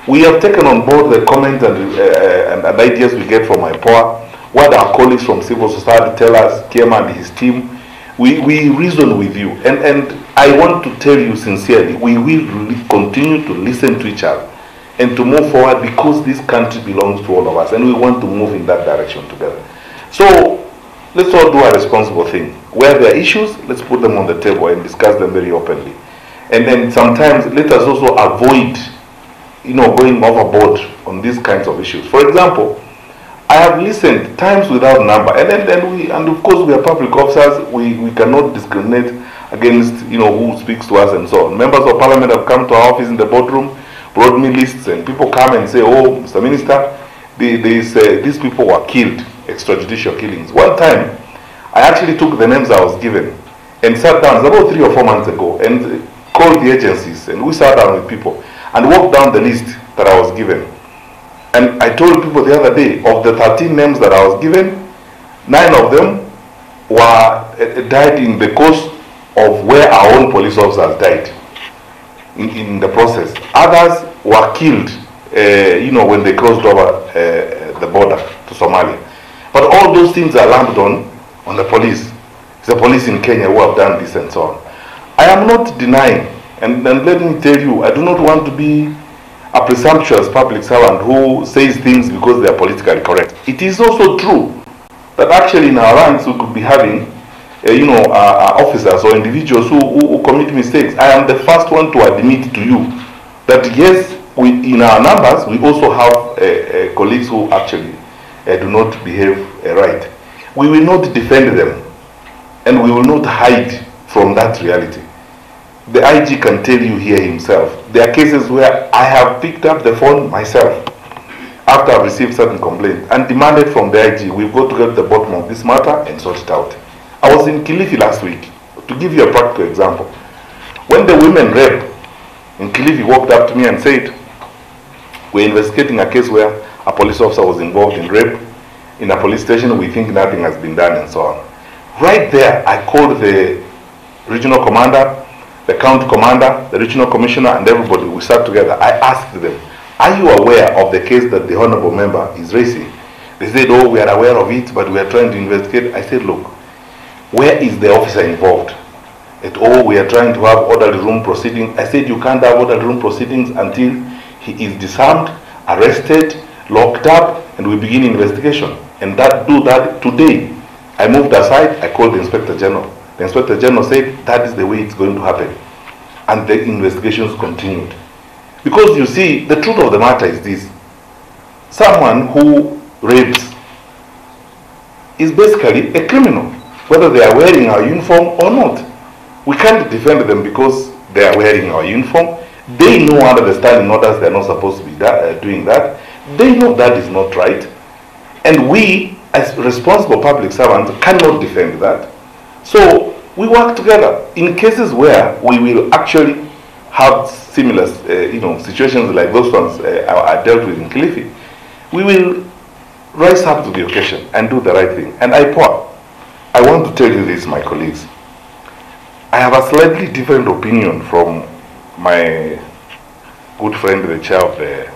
[SPEAKER 14] We have taken on board the comments and ideas we get from IPOA, what our colleagues from civil society tell us, Kiema and his team. We reason with you. And I want to tell you sincerely, we will continue to listen to each other and to move forward, because this country belongs to all of us and we want to move in that direction together. So let's all do a responsible thing. Where there are issues, let's put them on the table and discuss them very openly. And then sometimes let us also avoid, you know, going overboard on these kinds of issues. For example, I have listened times without number, and of course we are public officers, we cannot discriminate against, you know, who speaks to us and so on. Members of Parliament have come to our office in the boardroom, brought me lists, and people come and say, oh, Mr. Minister, these people were killed, extrajudicial killings. One time, I actually took the names I was given and sat down, about 3 or 4 months ago, and called the agencies, and we sat down with people and walked down the list that I was given. And I told people the other day, of the 13 names that I was given, 9 of them were died in the course of where our own police officers died in the process. Others were killed, you know, when they crossed over the border to Somalia. But all those things are lumped on the police. It's the police in Kenya who have done this and so on. I am not denying, and let me tell you, I do not want to be a presumptuous public servant who says things because they are politically correct. It is also true that actually in our ranks we could be having officers or individuals who commit mistakes. I am the first one to admit to you that yes, in our numbers, we also have colleagues who actually do not behave right. We will not defend them, and we will not hide from that reality. The IG can tell you here himself. There are cases where I have picked up the phone myself after I've received certain complaints and demanded from the IG, we've got to get to the bottom of this matter and sort it out. I was in Kilifi last week, to give you a practical example. When the women rape in Kilifi walked up to me and said, we're investigating a case where a police officer was involved in rape in a police station, we think nothing has been done and so on. Right there, I called the regional commander, the county commander, the regional commissioner, and everybody. We sat together. I asked them, are you aware of the case that the honorable member is raising? They said, oh, we are aware of it, but we are trying to investigate. I said, look, where is the officer involved? We are trying to have orderly room proceedings. I said, you can't have orderly room proceedings until he is disarmed, arrested, locked up, and we begin investigation. And do that today. I moved aside, I called the Inspector General. The Inspector General said, that is the way it's going to happen. And the investigations continued. Because you see, the truth of the matter is this. Someone who rapes is basically a criminal, whether they are wearing our uniform or not. We can't defend them because they are wearing our uniform. They know under the standing orders they are not supposed to be doing that. They know that is not right. And we, as responsible public servants, cannot defend that. So we work together in cases where we will actually have similar situations like those ones I dealt with in Kilifi. We will rise up to the occasion and do the right thing. And I want to tell you this, my colleagues. I have a slightly different opinion from my good friend, the chair of the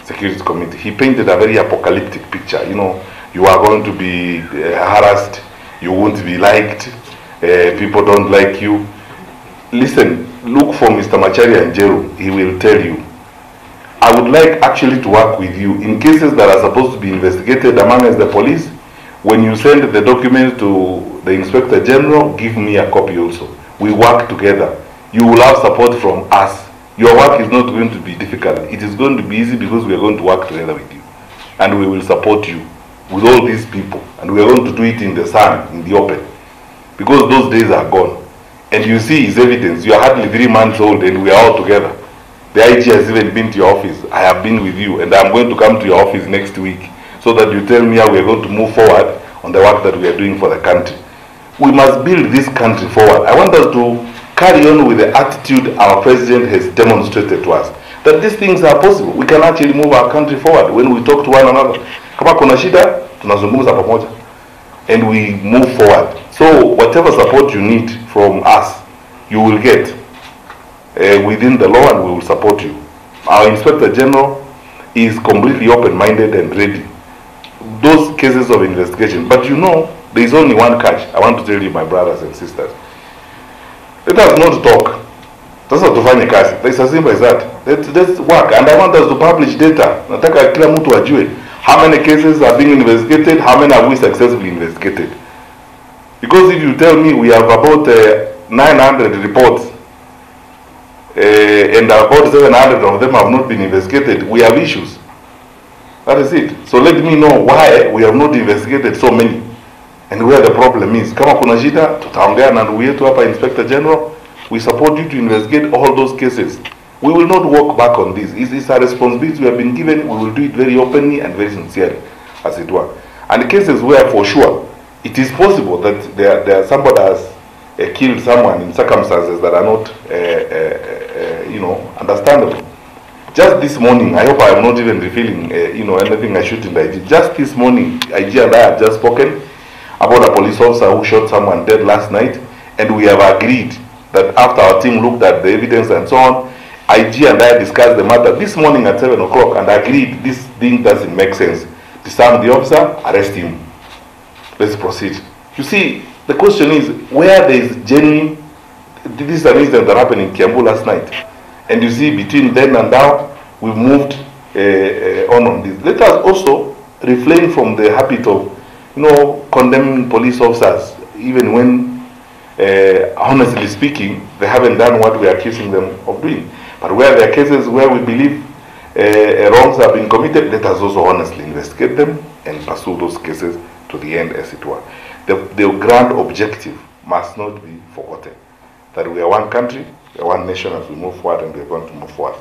[SPEAKER 14] Security Committee. He painted a very apocalyptic picture. You are going to be harassed, you won't be liked, people don't like you. Listen, look for Mr. Macharia and Jeru, he will tell you. I would like actually to work with you in cases that are supposed to be investigated among us, the police. When you send the documents to the Inspector General, give me a copy also. We work together. You will have support from us. Your work is not going to be difficult. It is going to be easy because we are going to work together with you. And we will support you with all these people. And we are going to do it in the sun, in the open. Because those days are gone. And you see his evidence. You are hardly 3 months old and we are all together. The IG has even been to your office. I have been with you and I'm going to come to your office next week so that you tell me how we are going to move forward on the work that we are doing for the country. We must build this country forward. I want us to carry on with the attitude our president has demonstrated to us. That these things are possible. We can actually move our country forward when we talk to one another. Kama kuna shida, tunazungumza pamoja. And we move forward. So whatever support you need from us, you will get within the law and we will support you. Our Inspector General is completely open-minded and ready. Those cases of investigation. But there is only one catch. I want to tell you, my brothers and sisters. Let us not talk. That's not to find a case. It's as simple as that. Let's work. And I want us to publish data. Nataka kila mtu ajue how many cases are being investigated, how many have we successfully investigated. Because if you tell me we have about 900 reports and about 700 of them have not been investigated, we have issues. That is it. So let me know why we have not investigated so many and where the problem is. Kama kuna shida, tutaongea na ndugu yetu hapa Inspector General. We support you to investigate all those cases. We will not walk back on this. It's a responsibility we have been given. We will do it very openly and very sincerely, as it were. And cases where for sure it is possible that there somebody has killed someone in circumstances that are not understandable. Just this morning, I hope I am not even revealing anything I shouldn't. I did. Just this morning, IG and I have just spoken about a police officer who shot someone dead last night, and we have agreed that after our team looked at the evidence and so on, IG and I discussed the matter this morning at 7 o'clock and agreed this thing doesn't make sense. Disarm the officer, arrest him. Let's proceed. You see, the question is, where there is genuine, this is an incident that happened in Kiambu last night. And you see, between then and now, we've moved on this. Let us also refrain from the habit of condemning police officers, even when, honestly speaking, they haven't done what we are accusing them of doing. But where there are cases where we believe wrongs have been committed, let us also honestly investigate them and pursue those cases to the end, as it were. The grand objective must not be forgotten, that we are one country, we are one nation as we move forward, and we are going to move forward.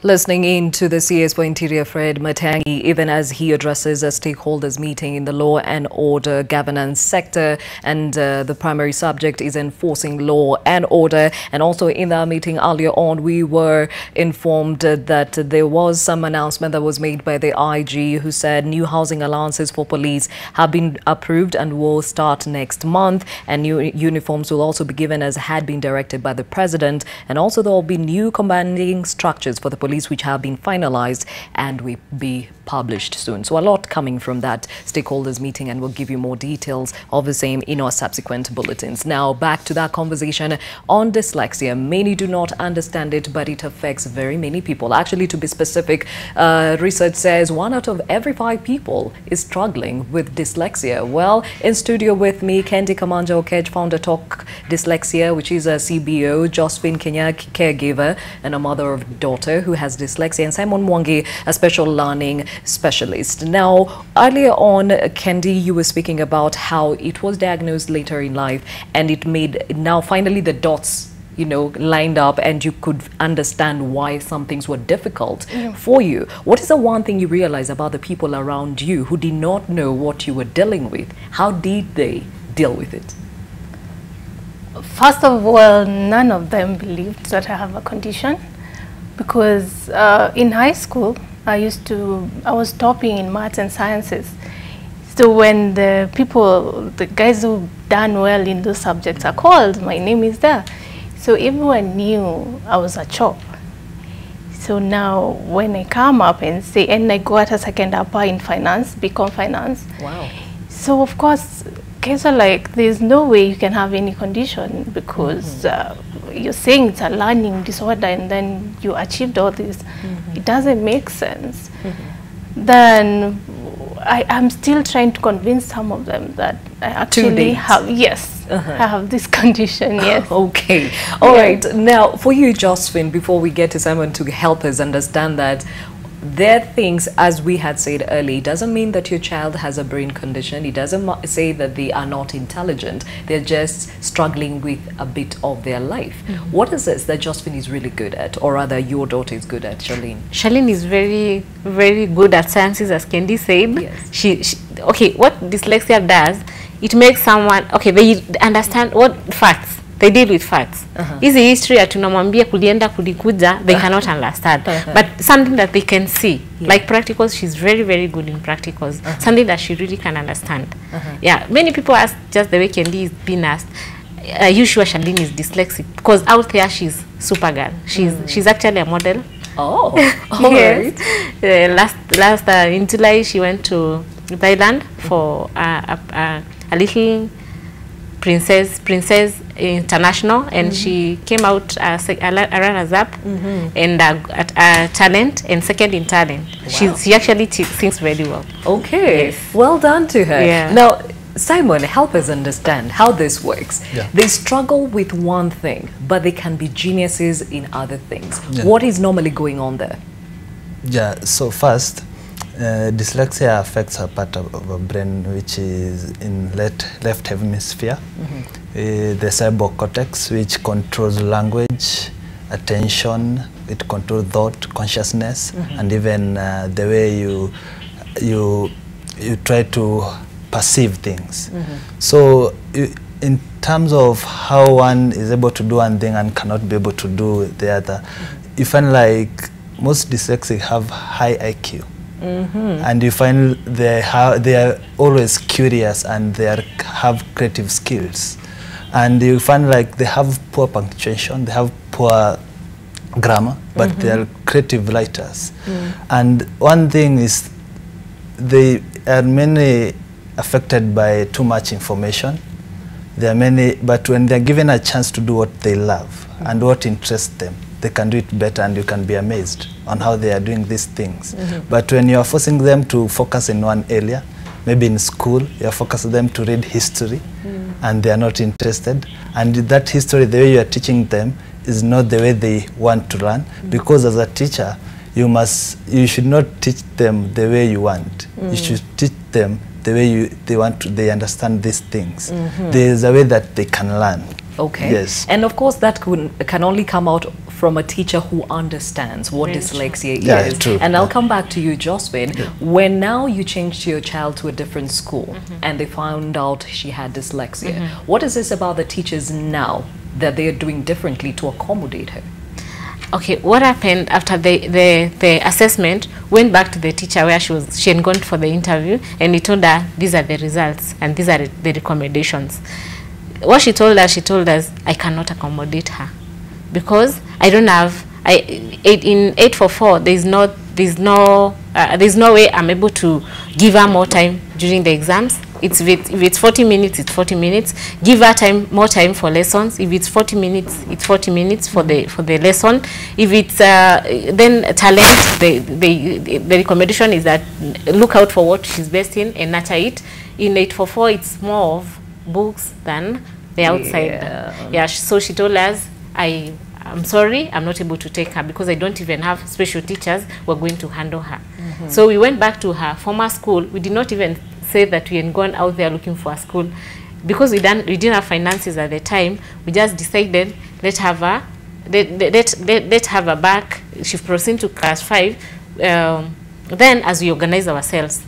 [SPEAKER 1] Listening in to the CS for Interior Fred Matangi, even as he addresses a stakeholders meeting in the law and order governance sector, and the primary subject is enforcing law and order. And also in our meeting earlier on, we were informed that there was some announcement that was made by the IG, who said new housing allowances for police have been approved and will start next month, and new uniforms will also be given as had been directed by the president. And also there will be new commanding structures for the police which have been finalized and will be published soon. So a lot coming from that stakeholders meeting, and we'll give you more details of the same in our subsequent bulletins. Now back to that conversation on dyslexia. Many do not understand it, but it affects very many people. Actually, to be specific, research says 1 out of every 5 people is struggling with dyslexia. Well, in studio with me, Gladys Gachanja, founder Talk Dyslexia, which is a CBO, Josephine Kenya, caregiver and a mother of a daughter who has dyslexia, and Simon Mwangi, a special learning specialist. Now, earlier on, Kendi, you were speaking about how it was diagnosed later in life, and it made now finally the dots, lined up, and you could understand why some things were difficult for you. What is the one thing you realize about the people around you who did not know what you were dealing with? How did they deal with it?
[SPEAKER 13] First of all, none of them believed that I have a condition, because in high school, I was topping in maths and sciences. So when the guys who done well in those subjects are called, my name is there. So everyone knew I was a chop. So now when I come up and say, and I got a second upper in finance, BCom finance.
[SPEAKER 1] Wow.
[SPEAKER 13] So of course, guys are like, there's no way you can have any condition, because you're saying it's a learning disorder and then you achieved all this. It doesn't make sense. Then I'm still trying to convince some of them that I actually have, I have this condition, yes.
[SPEAKER 1] Okay. All right. Now, for you, Josephine, before we get to Simon to help us understand that, there are things, as we had said earlier, it doesn't mean that your child has a brain condition. It doesn't say that they are not intelligent. They're just struggling with a bit of their life. What is this that Josephine is really good at, or rather your daughter is good at, Charlene?
[SPEAKER 12] Charlene is very, very good at sciences, as Kendi said.
[SPEAKER 1] Yes.
[SPEAKER 12] Okay, what dyslexia does, it makes someone, they understand what facts. They deal with facts. Easy history ya tunamwambia kulienda kulikuja, they cannot understand. But something that they can see, like practicals, she's very, very good in practicals. Something that she really can understand. Yeah, many people ask, just the way Kendi is being asked, are you sure Charlene is dyslexic? Because out there she's super girl. She's actually a model.
[SPEAKER 1] Oh, all right.
[SPEAKER 12] Last in July she went to Thailand for a little Princess International, and she came out as a runners-up and a talent, and second in talent. Wow. She actually sings very well.
[SPEAKER 1] Okay, yes. Well done to her.
[SPEAKER 12] Yeah.
[SPEAKER 1] Now, Simon, help us understand how this works.
[SPEAKER 11] Yeah.
[SPEAKER 1] They struggle with one thing, but they can be geniuses in other things.
[SPEAKER 11] Yeah.
[SPEAKER 1] What is normally going on there?
[SPEAKER 11] Yeah, so first, dyslexia affects a part of a brain which is in left hemisphere. The cerebral cortex, which controls language, attention, it controls thought, consciousness, and even the way you try to perceive things. So in terms of how one is able to do one thing and cannot be able to do the other, you find like most dyslexic have high IQ. And you find they are always curious, and they have creative skills. And you find like they have poor punctuation, they have poor grammar, but they are creative writers. And one thing is they are mainly affected by too much information. There are many, but when they're given a chance to do what they love and what interests them, they can do it better, and you can be amazed on how they are doing these things. But when you are forcing them to focus in one area, maybe in school, you focus them to read history, and they are not interested. And that history, the way you are teaching them, is not the way they want to learn. Because as a teacher, you should not teach them the way you want. You should teach them the way they understand these things. There is a way that they can learn.
[SPEAKER 1] Okay.
[SPEAKER 11] Yes.
[SPEAKER 1] And of course, that can only come out from a teacher who understands what dyslexia is.
[SPEAKER 11] True.
[SPEAKER 1] And I'll come back to you, Josephine. When now you changed your child to a different school and they found out she had dyslexia, what is this about the teachers now that they are doing differently to accommodate her?
[SPEAKER 12] Okay, what happened after the assessment, went back to the teacher where she had gone for the interview, and he told her these are the results and these are the recommendations. What she told us, I cannot accommodate her because I don't have, in 844, there's no way I'm able to give her more time during the exams. If it's 40 minutes, it's 40 minutes. Give her more time for lessons. If it's 40 minutes, it's 40 minutes for the lesson. If it's then talent, the recommendation is that look out for what she's best in and nurture it. In 844, it's more of books than the outside. So she told us, I'm sorry, I'm not able to take her because I don't even have special teachers who are going to handle her. So we went back to her former school. We did not even say that we had gone out there looking for a school because we didn't have finances at the time. We just decided let her back. She proceed to class 5. Then as we organize ourselves.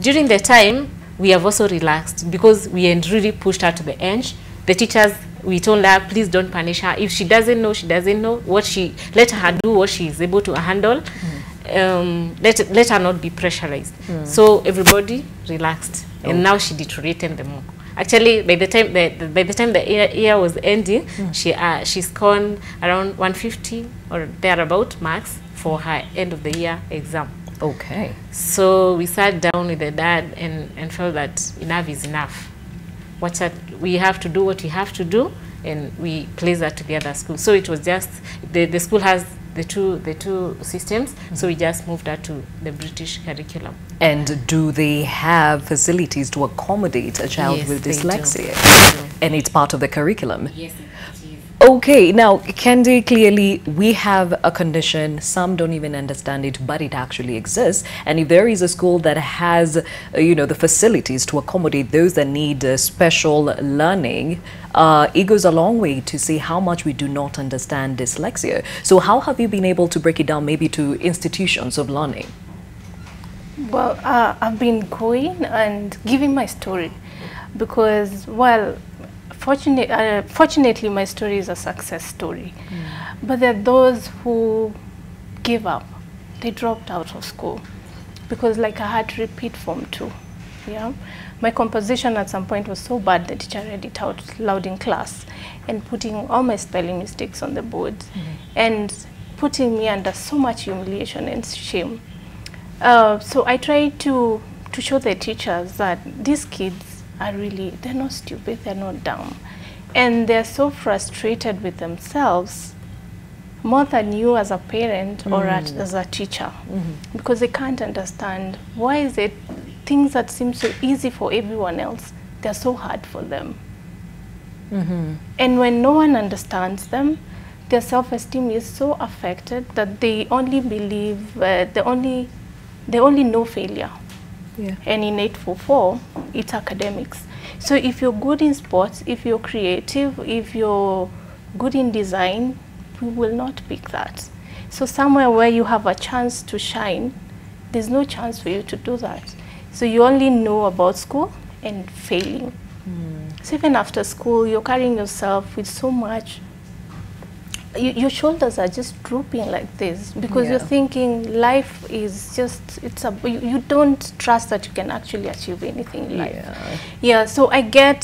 [SPEAKER 12] During the time, we have also relaxed because we had really pushed her to the edge. The teachers, we told her, please don't punish her. If she doesn't know, let her do what she is able to handle. Let her not be pressurized. So everybody relaxed, and now she deteriorated the more. Actually, by the time the year was ending, she scored around 150 or thereabout marks for her end of the year exam.
[SPEAKER 1] Okay.
[SPEAKER 12] So we sat down with the dad and felt that enough is enough. We have to do what we have to do, and we place her to the other school. So it was just the school has the two systems, so we just moved her to the British curriculum.
[SPEAKER 1] And do they have facilities to accommodate a child with dyslexia? And it's part of the curriculum?
[SPEAKER 12] Yes.
[SPEAKER 1] Okay, now, Candy, clearly we have a condition, some don't even understand it, but it actually exists. And if there is a school that has, the facilities to accommodate those that need special learning, it goes a long way to see how much we do not understand dyslexia. So how have you been able to break it down maybe to institutions of learning?
[SPEAKER 13] Well, I've been going and giving my story because, well, fortunately, my story is a success story. But there are those who give up. They dropped out of school because, like, I had to repeat Form 2. Yeah, my composition at some point was so bad the teacher read it out loud in class and putting all my spelling mistakes on the board and putting me under so much humiliation and shame. So I tried to show the teachers that these kids they're not stupid, they're not dumb. And they're so frustrated with themselves, more than you as a parent or as a teacher, because they can't understand why is it things that seem so easy for everyone else, they're so hard for them. And when no one understands them, their self-esteem is so affected that they only believe, they only know failure. And in 844, it's academics. So if you're good in sports, if you're creative, if you're good in design, we will not pick that. So somewhere where you have a chance to shine, there's no chance for you to do that. So you only know about school and failing. So even after school, you're carrying yourself with so much, your shoulders are just drooping like this because you're thinking life is just, you don't trust that you can actually achieve anything in life. So I get,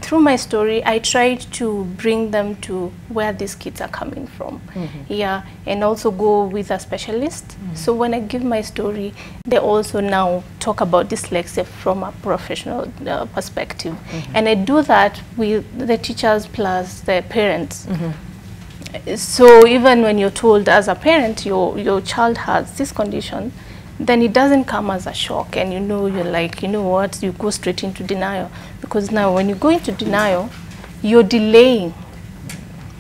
[SPEAKER 13] through my story, I tried to bring them to where these kids are coming from. And also go with a specialist. So when I give my story, they also now talk about dyslexia from a professional perspective. And I do that with the teachers plus the parents. So even when you're told as a parent your child has this condition, then it doesn't come as a shock, and you're like, you know what, you go straight into denial. Because now when you go into denial, you're delaying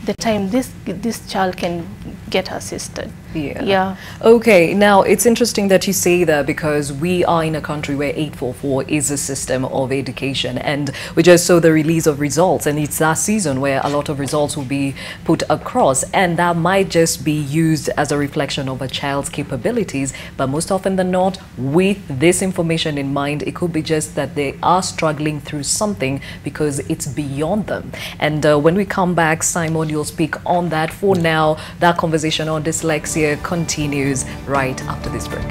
[SPEAKER 13] the time this child can get assisted. Yeah.
[SPEAKER 1] Okay, now it's interesting that you say that, because we are in a country where 844 is a system of education, and we just saw the release of results, and it's that season where a lot of results will be put across, and that might just be used as a reflection of a child's capabilities, but most often than not, with this information in mind, it could be just that they are struggling through something because it's beyond them. And when we come back, Simon, you'll speak on that. For now, that conversation on dyslexia continues right after this break.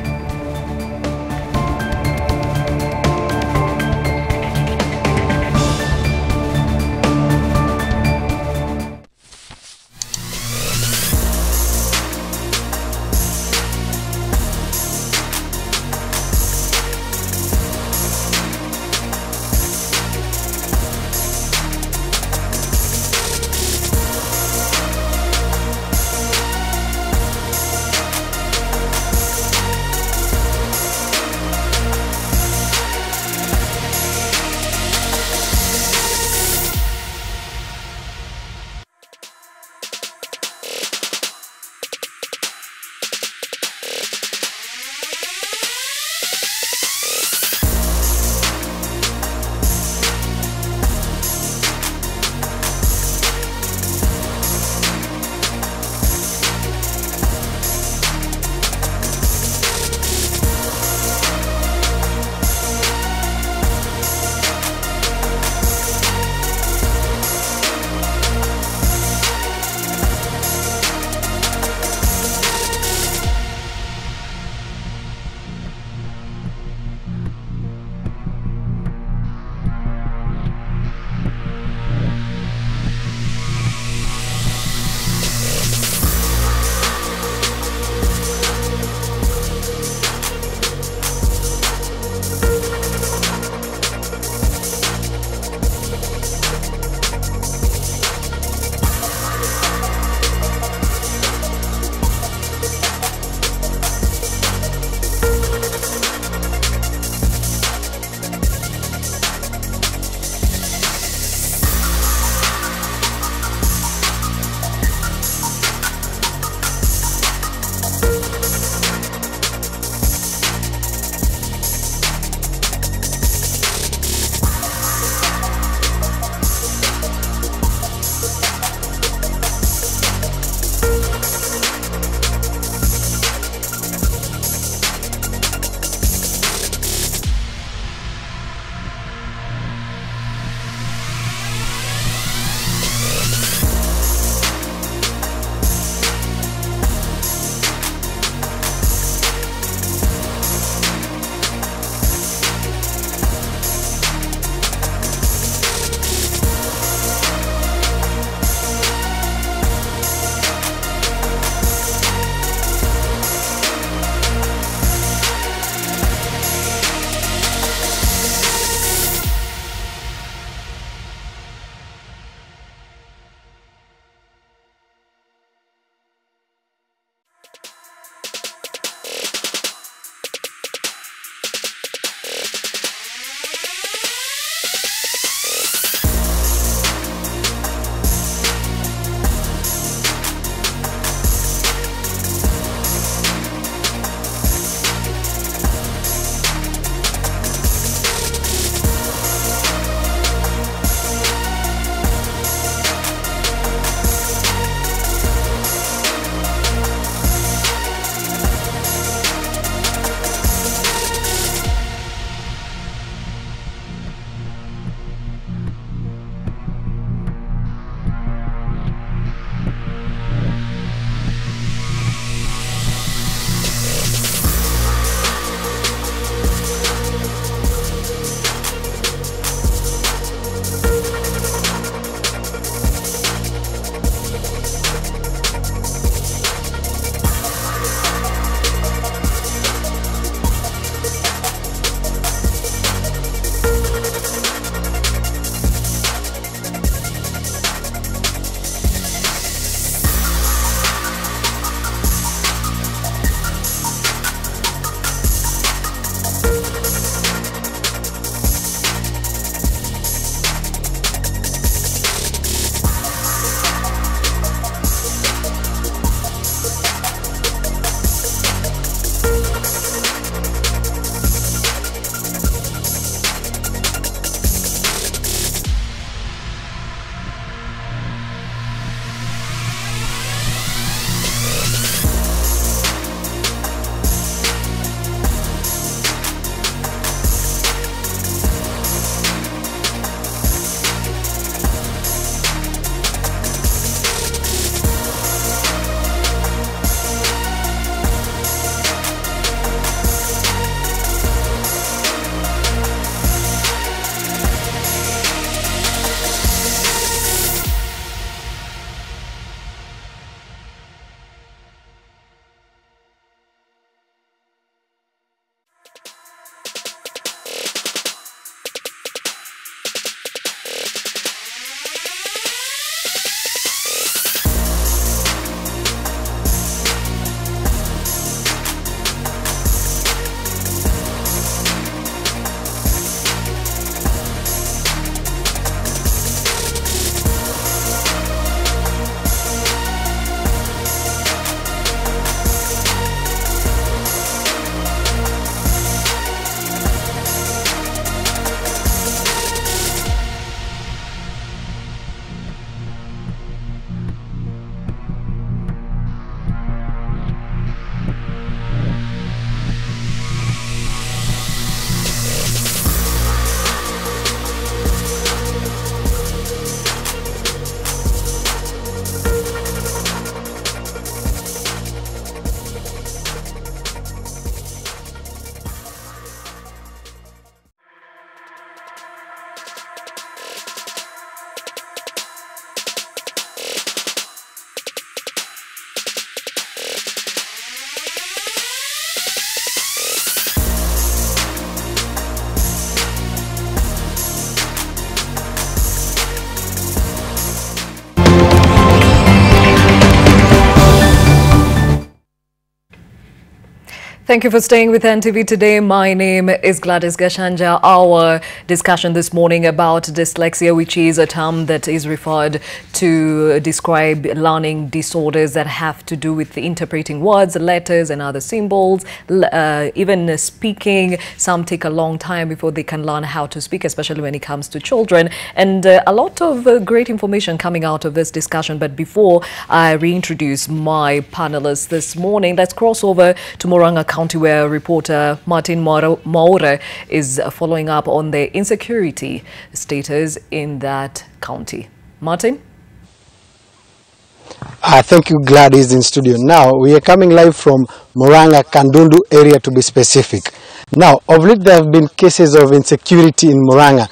[SPEAKER 1] Thank you for staying with NTV Today. My name is Gladys Gachanja. Our discussion this morning about dyslexia, which is a term that is referred to describe learning disorders that have to do with interpreting words, letters and other symbols, even speaking. Some take a long time before they can learn how to speak, especially when it comes to children. And a lot of great information coming out of this discussion. But before I reintroduce my panelists this morning, let's cross over to Murang'a County, where reporter Martin Maura is following up on the insecurity status in that county. Martin?
[SPEAKER 15] Thank you, Gladys, in studio. Now, we are coming live from Murang'a Kandundu area, to be specific. Now, of late there have been cases of insecurity in Murang'a,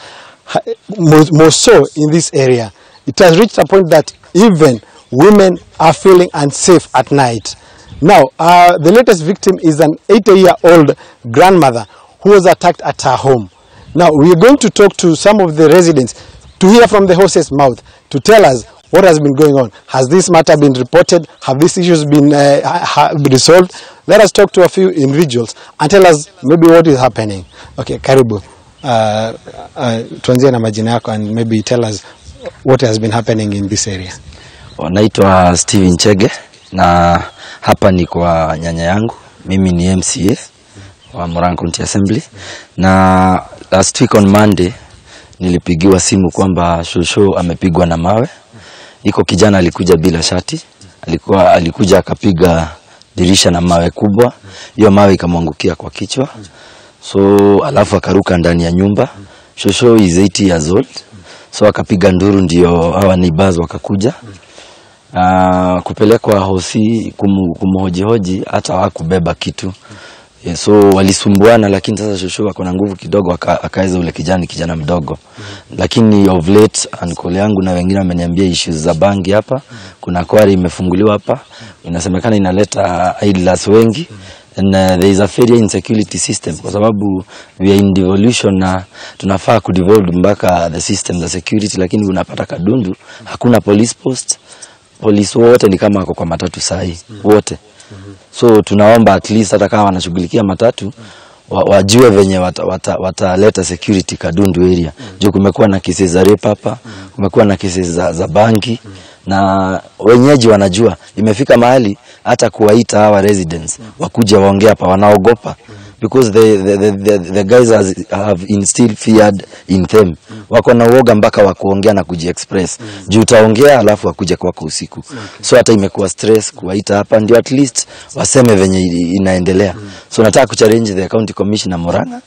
[SPEAKER 15] more so in this area. It has reached a point that even women are feeling unsafe at night. Now, the latest victim is an 80-year-old grandmother who was attacked at her home. Now, we are going to talk to some of the residents to hear from the horse's mouth to tell us what has been going on. Has this matter been reported? Have these issues been resolved? Let us talk to a few individuals and tell us maybe what is happening. Okay, karibu. Tuanzie na majina yako and maybe tell us what has been happening in this area.
[SPEAKER 16] Naitwa Steven Chege na hapa ni kwa nyanya yangu. Mimi ni MCA wa Murang'a County Assembly, na last week on Monday nilipigiwa simu kwamba shosho amepigwa na mawe. Iko kijana alikuja bila shati, alikuja akapiga dirisha na mawe kubwa. Hiyo mawe ikamwangukia kwa kichwa, so alafu akaruka ndani ya nyumba. Shosho is 80 years old, so akapiga nduru, ndio hawa neighbors wakakuja kupelekwa hosi kumhoji, hata hawakubeba kitu. So walisumbuana, lakini sasa shosho ako na nguvu kidogo, akaweza ule kijana mdogo. Lakini of late uncle yangu na wengine wameniambia issues za bangi hapa. Kuna kwari imefunguliwa hapa, inasemekana inaleta idlers wengi. And there is a very insecurity system, kwa sababu we are in devolution na tunafaa kudevolve mpaka the system, the security. Lakini unapata Kadundu hakuna police post. Polisi wote ni kama wako kwa matatu sahi wote. So tunaomba at least hata kama wanashughulikia matatu wajue venye wataleta security Kadundu area. Juu kumekuwa na kesi za rape hapa, kumekuwa na kesi za bangi, na wenyeji wanajua. Imefika mahali hata kuwaita hawa residents wakuja waongea hapa wanaogopa, because the guys have instilled fear in them. Wako na uoga mpaka wa kuongea na kujiexpress. Juu utaongea alafu wakuja kwako usiku. So hata imekuwa stress kuwaita hapa ndio at least waseme venye inaendelea. So nataka kuchallenge the county commissioner Murang'a,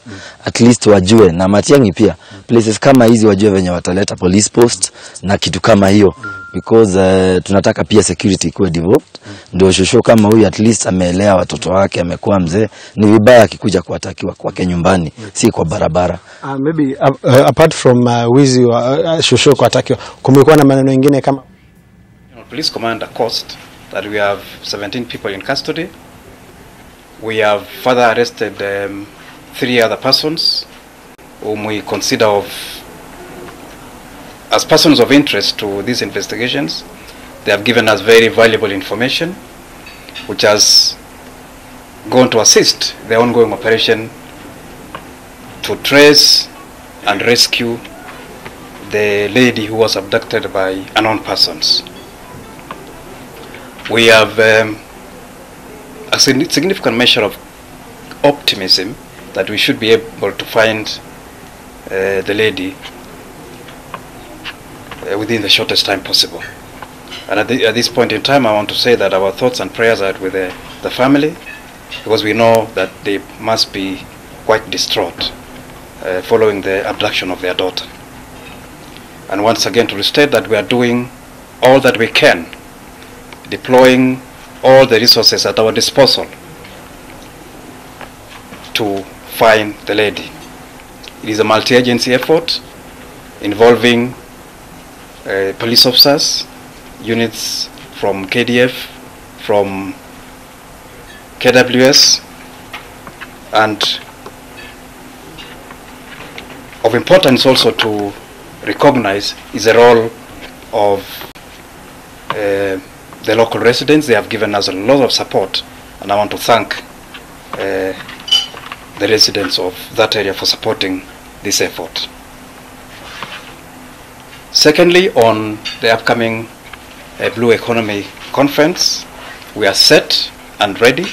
[SPEAKER 16] at least wajue, na Matiang'i pia places kama hizi wajue venye wataleta police post na kitu kama hiyo, because tunataka pia security ikuwe developed. Ndio shosho kama huyu at least ameelea watoto wake, amekuwa mzee. Ni vibaya akikuja kuatakiwa kwake nyumbani, si kwa barabara.
[SPEAKER 15] Maybe apart from wizi wa shosho kuatakiwa, kumekuwa na maneno mengine kama
[SPEAKER 17] Police Commander Coast that we have 17 people in custody. We have further arrested 3 other persons whom we consider as persons of interest to these investigations. They have given us very valuable information which has gone to assist the ongoing operation to trace and rescue the lady who was abducted by unknown persons. We have a significant measure of optimism that we should be able to find the lady within the shortest time possible. And at this point in time, I want to say that our thoughts and prayers are with the family, because we know that they must be quite distraught following the abduction of their daughter. And once again, to restate that we are doing all that we can, deploying all the resources at our disposal to find the lady. It is a multi-agency effort involving police officers, units from KDF, from KWS, and of importance also to recognize is the role of the local residents. They have given us a lot of support, and I want to thank the residents of that area for supporting this effort. Secondly, on the upcoming Blue Economy Conference, we are set and ready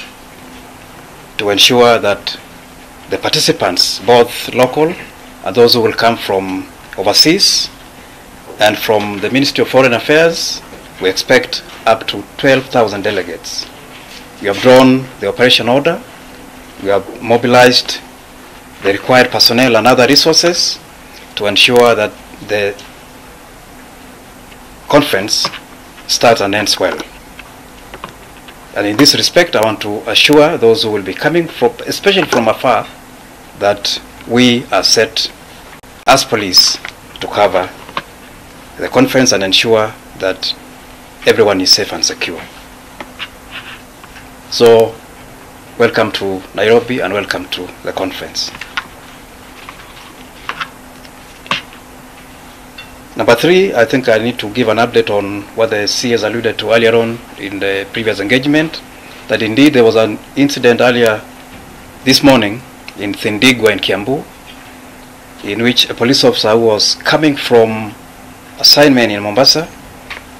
[SPEAKER 17] to ensure that the participants, both local and those who will come from overseas and from the Ministry of Foreign Affairs, we expect up to 12,000 delegates. We have drawn the operation order. We have mobilized the required personnel and other resources to ensure that the conference starts and ends well. And in this respect, I want to assure those who will be coming, especially from afar, that we are set as police to cover the conference and ensure that everyone is safe and secure. So, welcome to Nairobi and welcome to the conference. Number three, I think I need to give an update on what the CS alluded to earlier on in the previous engagement, that indeed there was an incident earlier this morning in Thindigwa in Kiambu, in which a police officer who was coming from assignment in Mombasa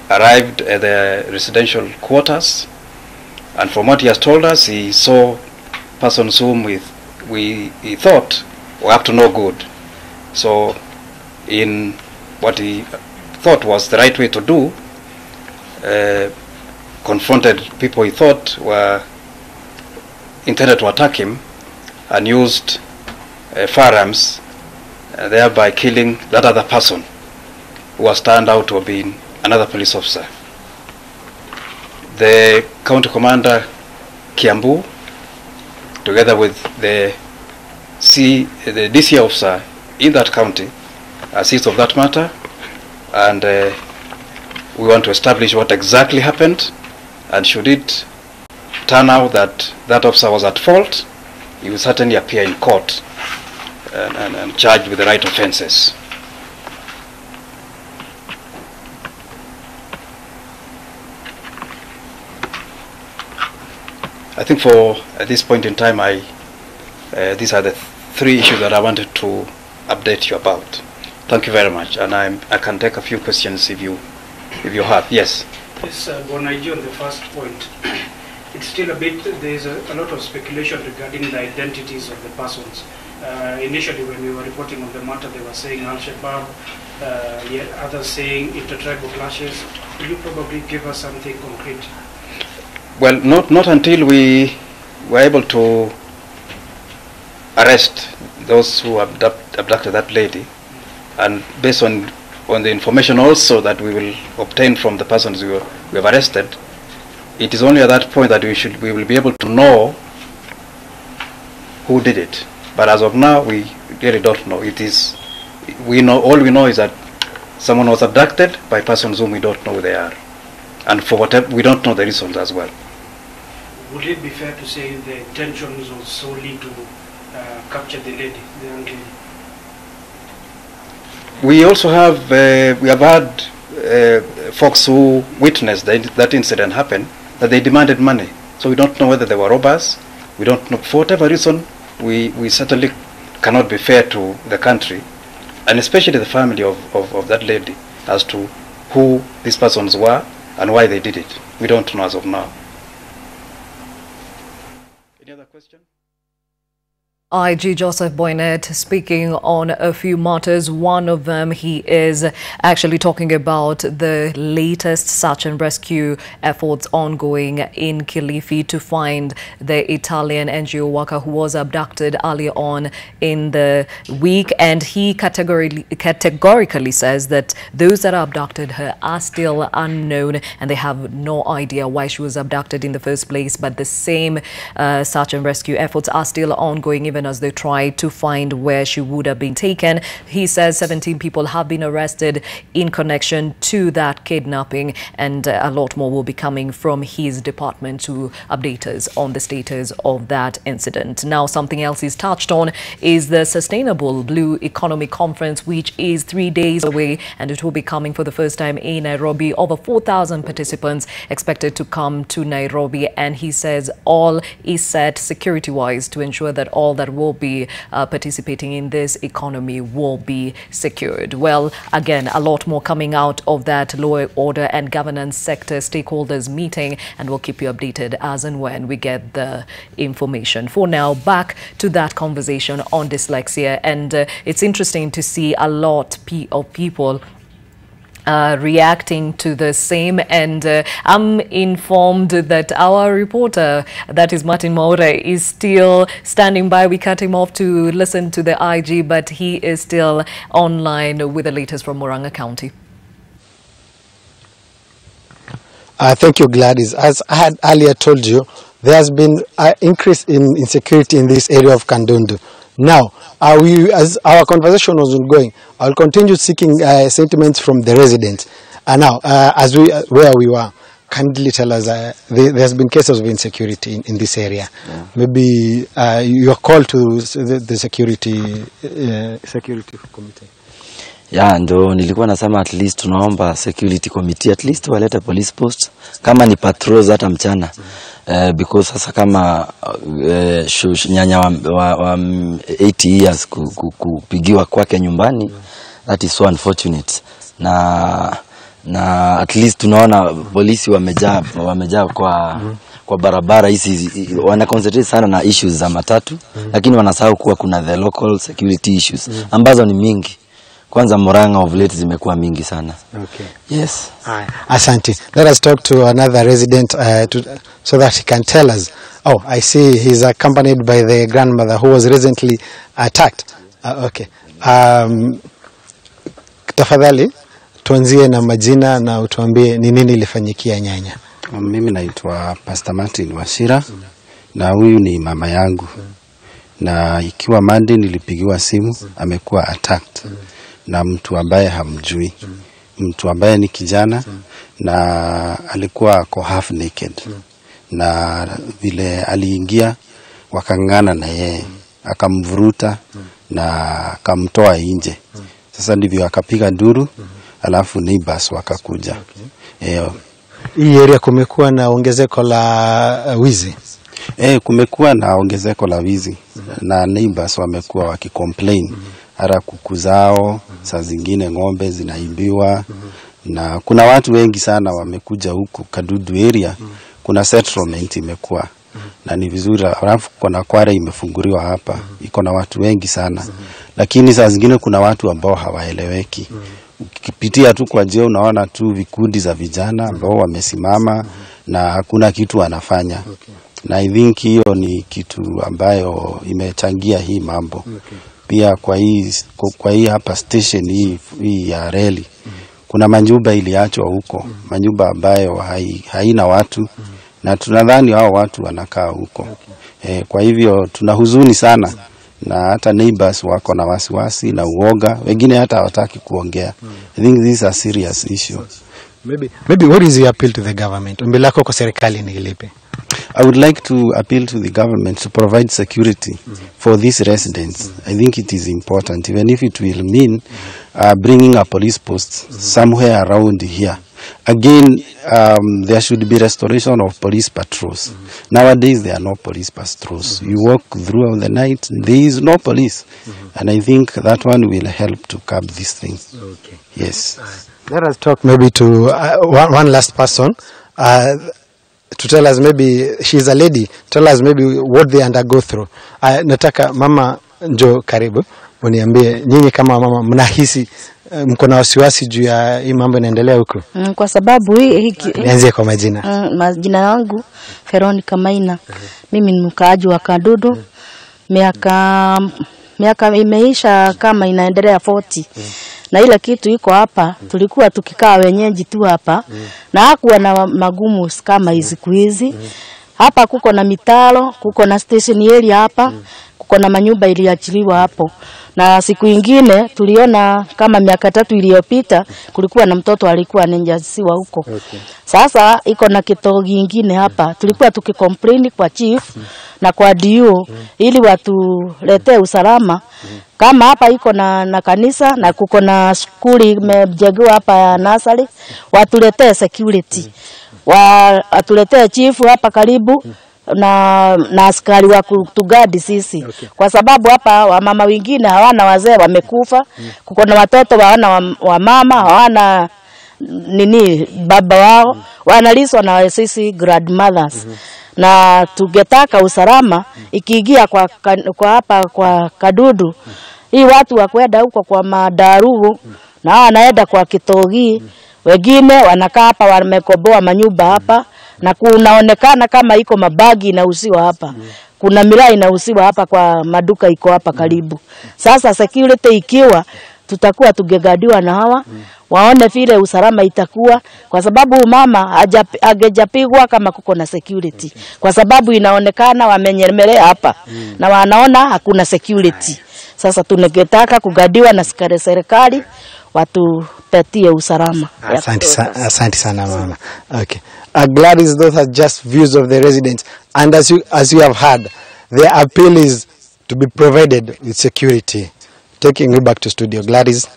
[SPEAKER 17] arrived at the residential quarters, and from what he has told us, he saw persons whom he thought were up to no good. So in what he thought was the right way to do, confronted people he thought were intended to attack him and used firearms, thereby killing that other person who was turned out to have been another police officer. The county commander Kiambu, together with the DC officer in that county, assist of that matter, and we want to establish what exactly happened, and should it turn out that that officer was at fault, he will certainly appear in court and charged with the right offenses. I think for at this point in time, these are the three issues that I wanted to update you about. Thank you very much, and I can take a few questions if you have. Yes.
[SPEAKER 18] Yes, Bonaiji, on the first point, it's still a bit. There's a lot of speculation regarding the identities of the persons. Initially, when we were reporting on the matter, they were saying Al-Shabaab, yet others saying intertribal clashes. Will you probably give us something concrete?
[SPEAKER 17] Well, not until we were able to arrest those who abducted that lady, and based on the information also that we will obtain from the persons we have arrested, it is only at that point that we will be able to know who did it. But as of now, we really don't know. All we know is that someone was abducted by persons whom we don't know who they are, and for whatever we don't know the reasons as well.
[SPEAKER 18] Would it be fair to say the intention was solely to capture the lady, the young lady?
[SPEAKER 17] We also have had folks who witnessed that incident happen, that they demanded money. So we don't know whether they were robbers. We don't know. For whatever reason, we certainly cannot be fair to the country, and especially the family of that lady, as to who these persons were and why they did it. We don't know as of now. Any other question?
[SPEAKER 1] IG Joseph Boynet speaking on a few matters. One of them, he is actually talking about the latest search and rescue efforts ongoing in Kilifi to find the Italian NGO worker who was abducted earlier on in the week. And he categorically says that those that abducted her are still unknown and they have no idea why she was abducted in the first place. But the same search and rescue efforts are still ongoing, even even as they try to find where she would have been taken. He says 17 people have been arrested in connection to that kidnapping, and a lot more will be coming from his department to update us on the status of that incident. Now, something else he's touched on is the Sustainable Blue Economy Conference, which is 3 days away, and it will be coming for the first time in Nairobi. Over 4,000 participants expected to come to Nairobi, and he says all is set security-wise to ensure that all that will be participating in this economy will be secured. Well, again, a lot more coming out of that law, order and governance sector stakeholders meeting, and we'll keep you updated as and when we get the information. For now, back to that conversation on dyslexia, and it's interesting to see a lot of people reacting to the same, and I'm informed that our reporter, that is Martin Maure, is still standing by. We cut him off to listen to the IG, but he is still online with the latest from Murang'a County.
[SPEAKER 15] Thank you, Gladys. As I had earlier told you, there has been an increase in insecurity in this area of Kandundu. Now, as our conversation was ongoing, I'll continue seeking sentiments from the residents. And now, where we were, kindly tell us, there's been cases of insecurity in this area. Yeah. Maybe your call to the security committee.
[SPEAKER 16] Yeah, ndo nilikuwa nasema at least tunaomba security committee at least walete police post kama ni patrols hata mchana. Because sasa kama nyanya wa 80 years kupigiwa kwake nyumbani, that is so unfortunate. Na at least tunaona polisi wamejaa kwa barabara hizi, wana concentrate sana na issues za matatu, lakini wanasahau kuwa kuna the local security issues ambazo ni mingi. Kwanza Murang'a of late zimekuwa mingi sana.
[SPEAKER 15] Okay.
[SPEAKER 16] Yes.
[SPEAKER 15] Asante. Let us talk to another resident so that he can tell us. Oh, I see he's accompanied by the grandmother who was recently attacked. Okay. Tafadhali tuanzie na majina na utuambie ni nini ilifanyikia nyanya.
[SPEAKER 19] Mimi naitwa Pastor Martin Washira na huyu ni mama yangu. Na ikiwa Monday nilipigiwa simu amekuwa attacked na mtu ambaye hamjui. Mtu ambaye ni kijana na alikuwa ako half naked. Na vile aliingia wakangana na yeye, akamvuruta na akamtoa nje. Sasa ndivyo akapiga nduru, alafu neighbors wakakuja.
[SPEAKER 15] Hii area kumekuwa na ongezeko la wizi.
[SPEAKER 19] Kumekuwa na ongezeko la wizi na neighbors wamekuwa wakicomplain. Hata kuku zao, saa zingine ng'ombe zinaibiwa, na kuna watu wengi sana wamekuja huku Kadudu area. Kuna settlement imekuwa na ni vizuri, alafu kuna kware imefunguriwa hapa, iko na watu wengi sana. Lakini saa zingine kuna watu ambao hawaeleweki. Ukipitia tu kwa njia unaona tu vikundi za vijana ambao wamesimama na hakuna kitu wanafanya. Na I think hiyo ni kitu ambayo imechangia hii mambo. Pia kwa hii hapa station hii ya reli, kuna manyumba iliachwa huko, manyumba ambayo haina watu, na tunadhani hao watu wanakaa huko. Kwa hivyo tunahuzuni sana, na hata neighbors wako na wasiwasi na uoga, wengine hata hawataki kuongea. I think this is a serious issue.
[SPEAKER 15] Maybe what is your appeal to the government? Ombi lako kwa serikali ni lipi?
[SPEAKER 19] I would like to appeal to the government to provide security for these residents. I think it is important, even if it will mean bringing a police post somewhere around here. Again, there should be restoration of police patrols. Nowadays, there are no police patrols. You walk throughout the night, there is no police. And I think that one will help to curb these things.
[SPEAKER 15] Okay.
[SPEAKER 19] Yes.
[SPEAKER 15] Let us talk maybe to one last person. To tell us, maybe she's a lady, tell us maybe what they undergo through. Nataka mama njo karibu, uniambie nyinyi kama mama mnahisi mko na wasiwasi juu ya hii mambo inaendelea huko?
[SPEAKER 20] Kwa sababu
[SPEAKER 15] nianzie kwa majina.
[SPEAKER 20] Majina yangu Veronica Maina. Mimi ni mkaaji wa Kadudu. Miaka imeisha kama inaendelea 40. Na ile kitu iko hapa, tulikuwa tukikaa wenyeji tu hapa, na hakuwa na magumu kama hizi kuizi. Hapa kuko na mitalo, kuko na station area hapa, kuko na manyumba iliachiliwa hapo. Na siku ingine tuliona kama miaka 3 iliyopita kulikuwa na mtoto alikuwa ananyanyasiwa huko. Sasa iko na kitogi ingine hapa. Tulikuwa tukicomplain kwa chief na kwa DO ili watuletee usalama. Kama hapa iko na kanisa na kuko na skuli imejengwa hapa ya nursery, watuletee security. Watuletee chief hapa karibu na askari wa kutugadi sisi. Kwa sababu hapa wamama wengine hawana wazee wamekufa, kuko na watoto hawana wamama, hawana nini baba wao, wanaliswa na sisi grandmothers. Na tungetaka usalama ikiingia kwa hapa kwa Kadudu, hii watu wakwenda huko kwa madarugu na wanaenda kwa Kitogi, wengine wanakaa hapa wamekoboa manyumba hapa, na kunaonekana kama iko mabagi inauziwa hapa. Kuna miraa inauziwa hapa kwa maduka iko hapa karibu. Sasa security ikiwa tutakuwa tugegadiwa na hawa, waone vile usalama itakuwa, kwa sababu mama hajapigwa kama kuko na security. Kwa sababu inaonekana wamenyemelea hapa na wanaona hakuna security. Sasa tungetaka kugadiwa na serikali watupatie usalama.
[SPEAKER 15] Asante sana mama. Okay. Gladys, those are just views of the residents, and as you have heard, their appeal is to be provided with security. Taking you back to studio, Gladys.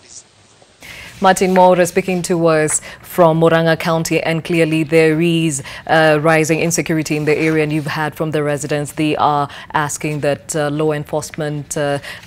[SPEAKER 1] Martin Moore speaking to us from Murang'a County, and clearly there is rising insecurity in the area, and you've heard from the residents. They are asking that law enforcement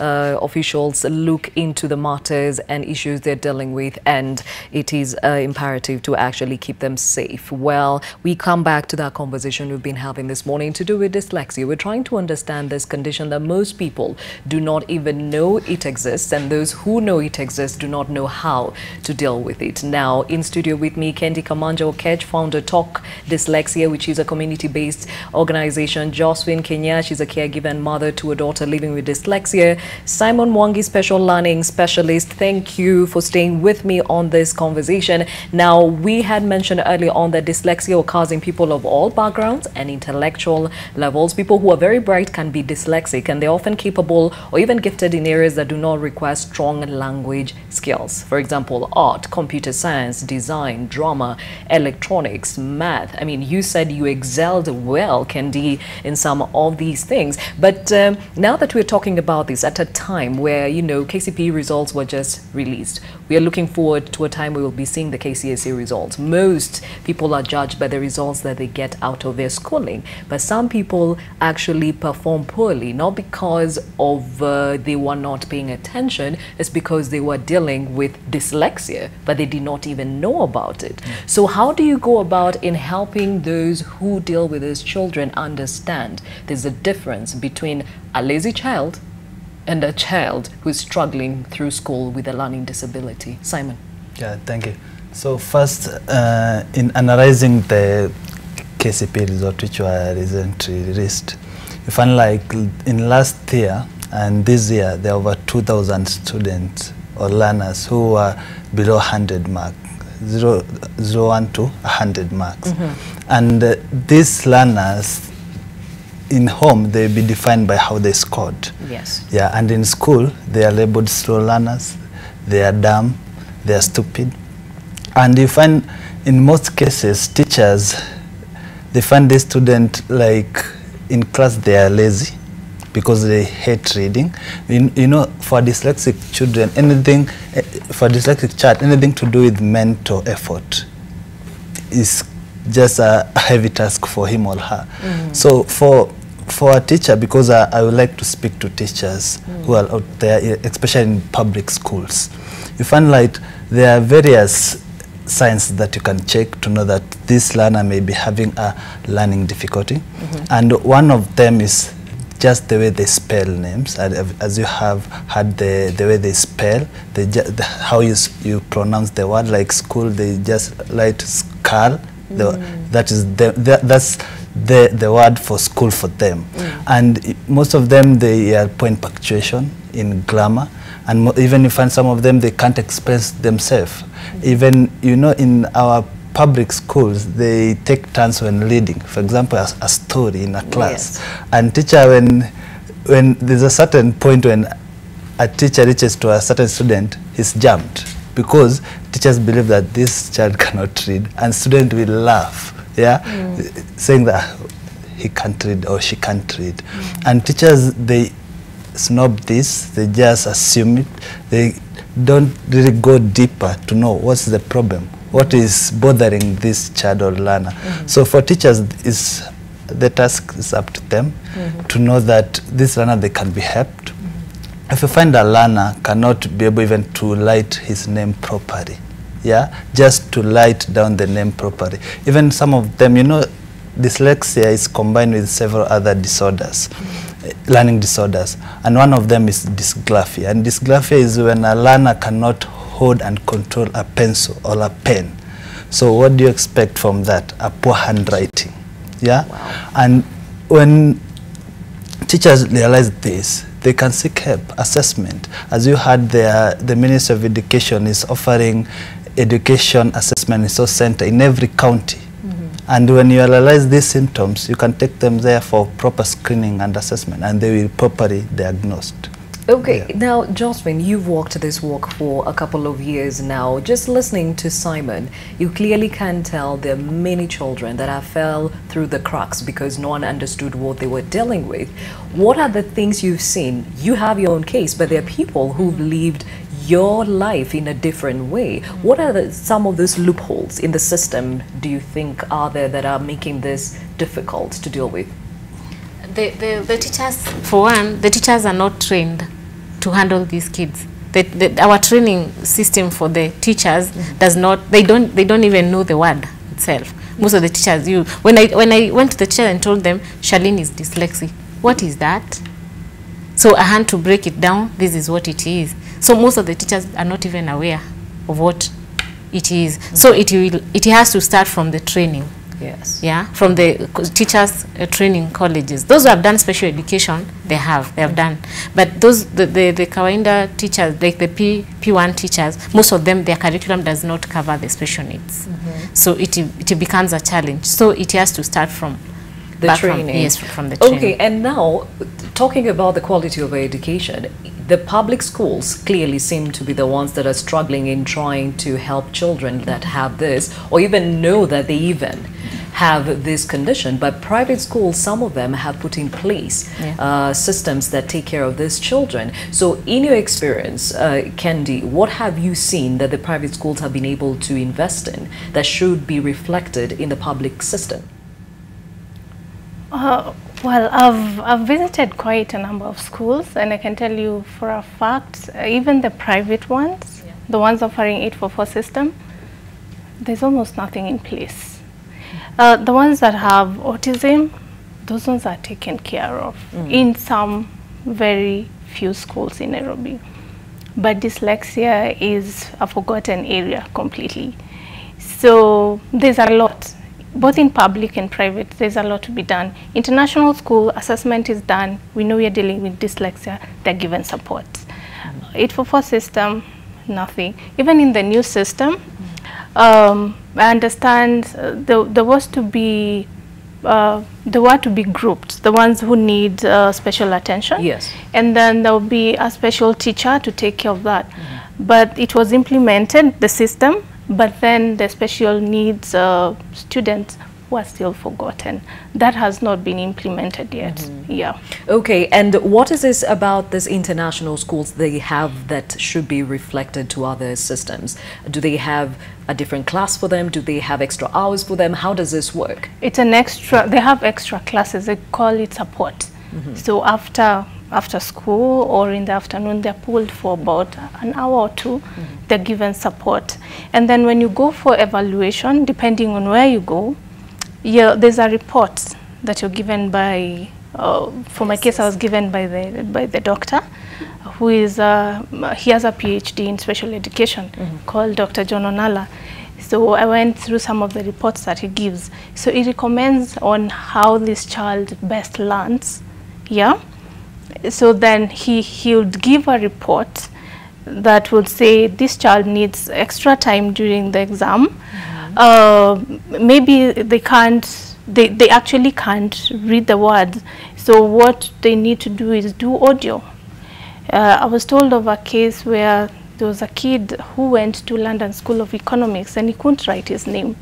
[SPEAKER 1] officials look into the matters and issues they're dealing with, and it is imperative to actually keep them safe. Well, we come back to that conversation we've been having this morning to do with dyslexia. We're trying to understand this condition that most people do not even know it exists, and those who know it exists do not know how to deal with it. Now, in studio with me, Kendi Kamanja Okech, founder Talk Dyslexia, which is a community-based organization. Jocelyn Kenya, she's a caregiver and mother to a daughter living with dyslexia. Simon Mwangi, special learning specialist. Thank you for staying with me on this conversation. Now, we had mentioned earlier on that dyslexia occurs in people of all backgrounds and intellectual levels. People who are very bright can be dyslexic, and they're often capable or even gifted in areas that do not require strong language skills. For example, art, computer science, design, drama, electronics, math. I mean, you said you excelled well, Kendi, in some of these things. But now that we're talking about this at a time where, you know, KCPE results were just released, we are looking forward to a time we will be seeing the KCSE results. Most people are judged by the results that they get out of their schooling. But some people actually perform poorly, not because of they were not paying attention, it's because they were dealing with dyslexia, but they did not even know about it. So how do you go about in helping those who deal with these children understand there's a difference between a lazy child and a child who's struggling through school with a learning disability? Simon.
[SPEAKER 11] Yeah, thank you. So first, in analyzing the KCPE result which were recently released, you find like in last year and this year there are over 2,000 students or learners who are below 100 marks, 0 to 100 marks. And these learners in home, they'll be defined by how they scored.
[SPEAKER 1] Yes.
[SPEAKER 11] Yeah, and in school, they are labeled slow learners, they are dumb, they are stupid. And you find in most cases, teachers, they find the student like in class they are lazy because they hate reading. You know, for dyslexic children, anything, for dyslexic child, anything to do with mental effort is just a heavy task for him or her. So for a teacher, because I would like to speak to teachers who are out there, especially in public schools, you find like there are various signs that you can check to know that this learner may be having a learning difficulty. And one of them is just the way they spell names, as you have had the way they spell, how you pronounce the word, like school, they just like skull. That's the word for school for them. And most of them, they point punctuation in grammar, and even you find some of them, they can't express themselves. Even, you know, in our public schools, they take turns when reading, for example, a story in a class. And teacher, when when there's a certain point when a teacher reaches to a certain student, he's jumped because teachers believe that this child cannot read, and student will laugh, saying that he can't read or she can't read. And teachers, they snob this, they just assume it, they don't really go deeper to know what's the problem, what is bothering this child or learner. So for teachers, the task is up to them to know that this learner, they can be helped. If you find a learner cannot be able even to write his name properly, just to write down the name properly. Even some of them, you know, dyslexia is combined with several other disorders, learning disorders, and one of them is dysgraphia. And dysgraphia is when a learner cannot hold and control a pencil or a pen. So what do you expect from that? A poor handwriting. And when teachers realize this, they can seek help, assessment. As you heard, the Ministry of Education is offering education assessment resource center in every county. And when you realize these symptoms, you can take them there for proper screening and assessment, and they will properly diagnosed.
[SPEAKER 1] Okay, now, Jocelyn, you've walked this walk for a couple of years now. Just listening to Simon, you clearly can tell there are many children that have fell through the cracks because no one understood what they were dealing with. What are the things you've seen? You have your own case, but there are people who've lived your life in a different way. What are some of those loopholes in the system do you think are there that are making this difficult to deal with?
[SPEAKER 12] The teachers, for one, the teachers are not trained to handle these kids. Our training system for the teachers does not, they don't even know the word itself. Most of the teachers, when I went to the teacher and told them, Charlene is dyslexic, what is that? So I had to break it down, this is what it is. So most of the teachers are not even aware of what it is. So it has to start from the training.
[SPEAKER 1] Yes.
[SPEAKER 12] From the teachers training colleges. Those who have done special education, they have done. But those the kawaida teachers, like the P1 teachers, most of them, their curriculum does not cover the special needs. So it becomes a challenge. So it has to start from
[SPEAKER 1] the training.
[SPEAKER 12] From the training.
[SPEAKER 1] Okay, and now talking about the quality of education, the public schools clearly seem to be the ones that are struggling in trying to help children that have this, or even know that they even have this condition. But private schools, some of them have put in place systems that take care of these children. So in your experience, Kendi, what have you seen that the private schools have been able to invest in that should be reflected in the public system?
[SPEAKER 13] Well, I've visited quite a number of schools, and I can tell you for a fact, even the private ones, the ones offering 844 system, there's almost nothing in place. The ones that have autism, those ones are taken care of in some very few schools in Nairobi. But dyslexia is a forgotten area completely. So there's a lot. Both in public and private, there's a lot to be done. International school assessment is done. We know we are dealing with dyslexia. They're given support. 844 system, nothing. Even in the new system, I understand there were to be grouped, the ones who need special attention.
[SPEAKER 1] Yes.
[SPEAKER 13] And then there will be a special teacher to take care of that. But it was implemented, the system, but then the special needs students were still forgotten. That has not been implemented yet.
[SPEAKER 1] Okay, and what is this about this international schools they have that should be reflected to other systems? Do they have a different class for them? Do they have extra hours for them? How does this work?
[SPEAKER 13] It's an extra, they have extra classes, they call it support. So after school or in the afternoon, they're pulled for about an hour or two. They're given support. And then when you go for evaluation, depending on where you go, there's a report that you're given by, for my case, I was given by the doctor, who is, he has a PhD in special education, called Dr. John Onala. So I went through some of the reports that he gives. So he recommends on how this child best learns. So then he would give a report that would say this child needs extra time during the exam. Maybe they actually can't read the words. So what they need to do is do audio. I was told of a case where there was a kid who went to London School of Economics and he couldn't write his name.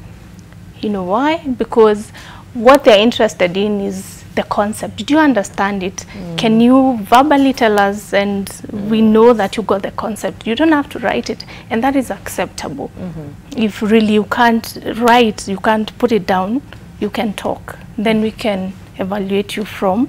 [SPEAKER 13] You know why? Because what they're interested in is the concept. Did you understand it? Can you verbally tell us, and we know that you got the concept. You don't have to write it, and that is acceptable. If really you can't write, you can't put it down, you can talk. Then we can evaluate you from,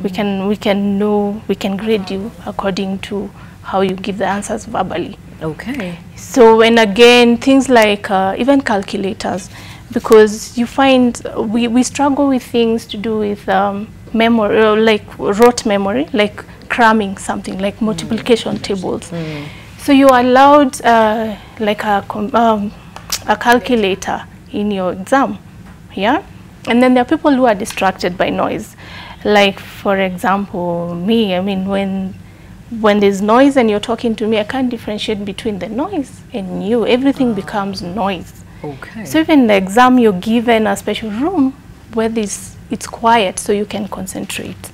[SPEAKER 13] we can know, we can grade you according to how you give the answers verbally.
[SPEAKER 1] Okay.
[SPEAKER 13] So, and again, things like even calculators, because you find we struggle with things to do with memory, like rote memory, like cramming something, like multiplication tables. So you are allowed like a calculator in your exam, yeah? And then there are people who are distracted by noise. Like, for example, me, I mean, when there's noise and you're talking to me, I can't differentiate between the noise and you. Everything becomes noise.
[SPEAKER 1] Okay.
[SPEAKER 13] So even in the exam, you're given a special room where it's quiet so you can concentrate.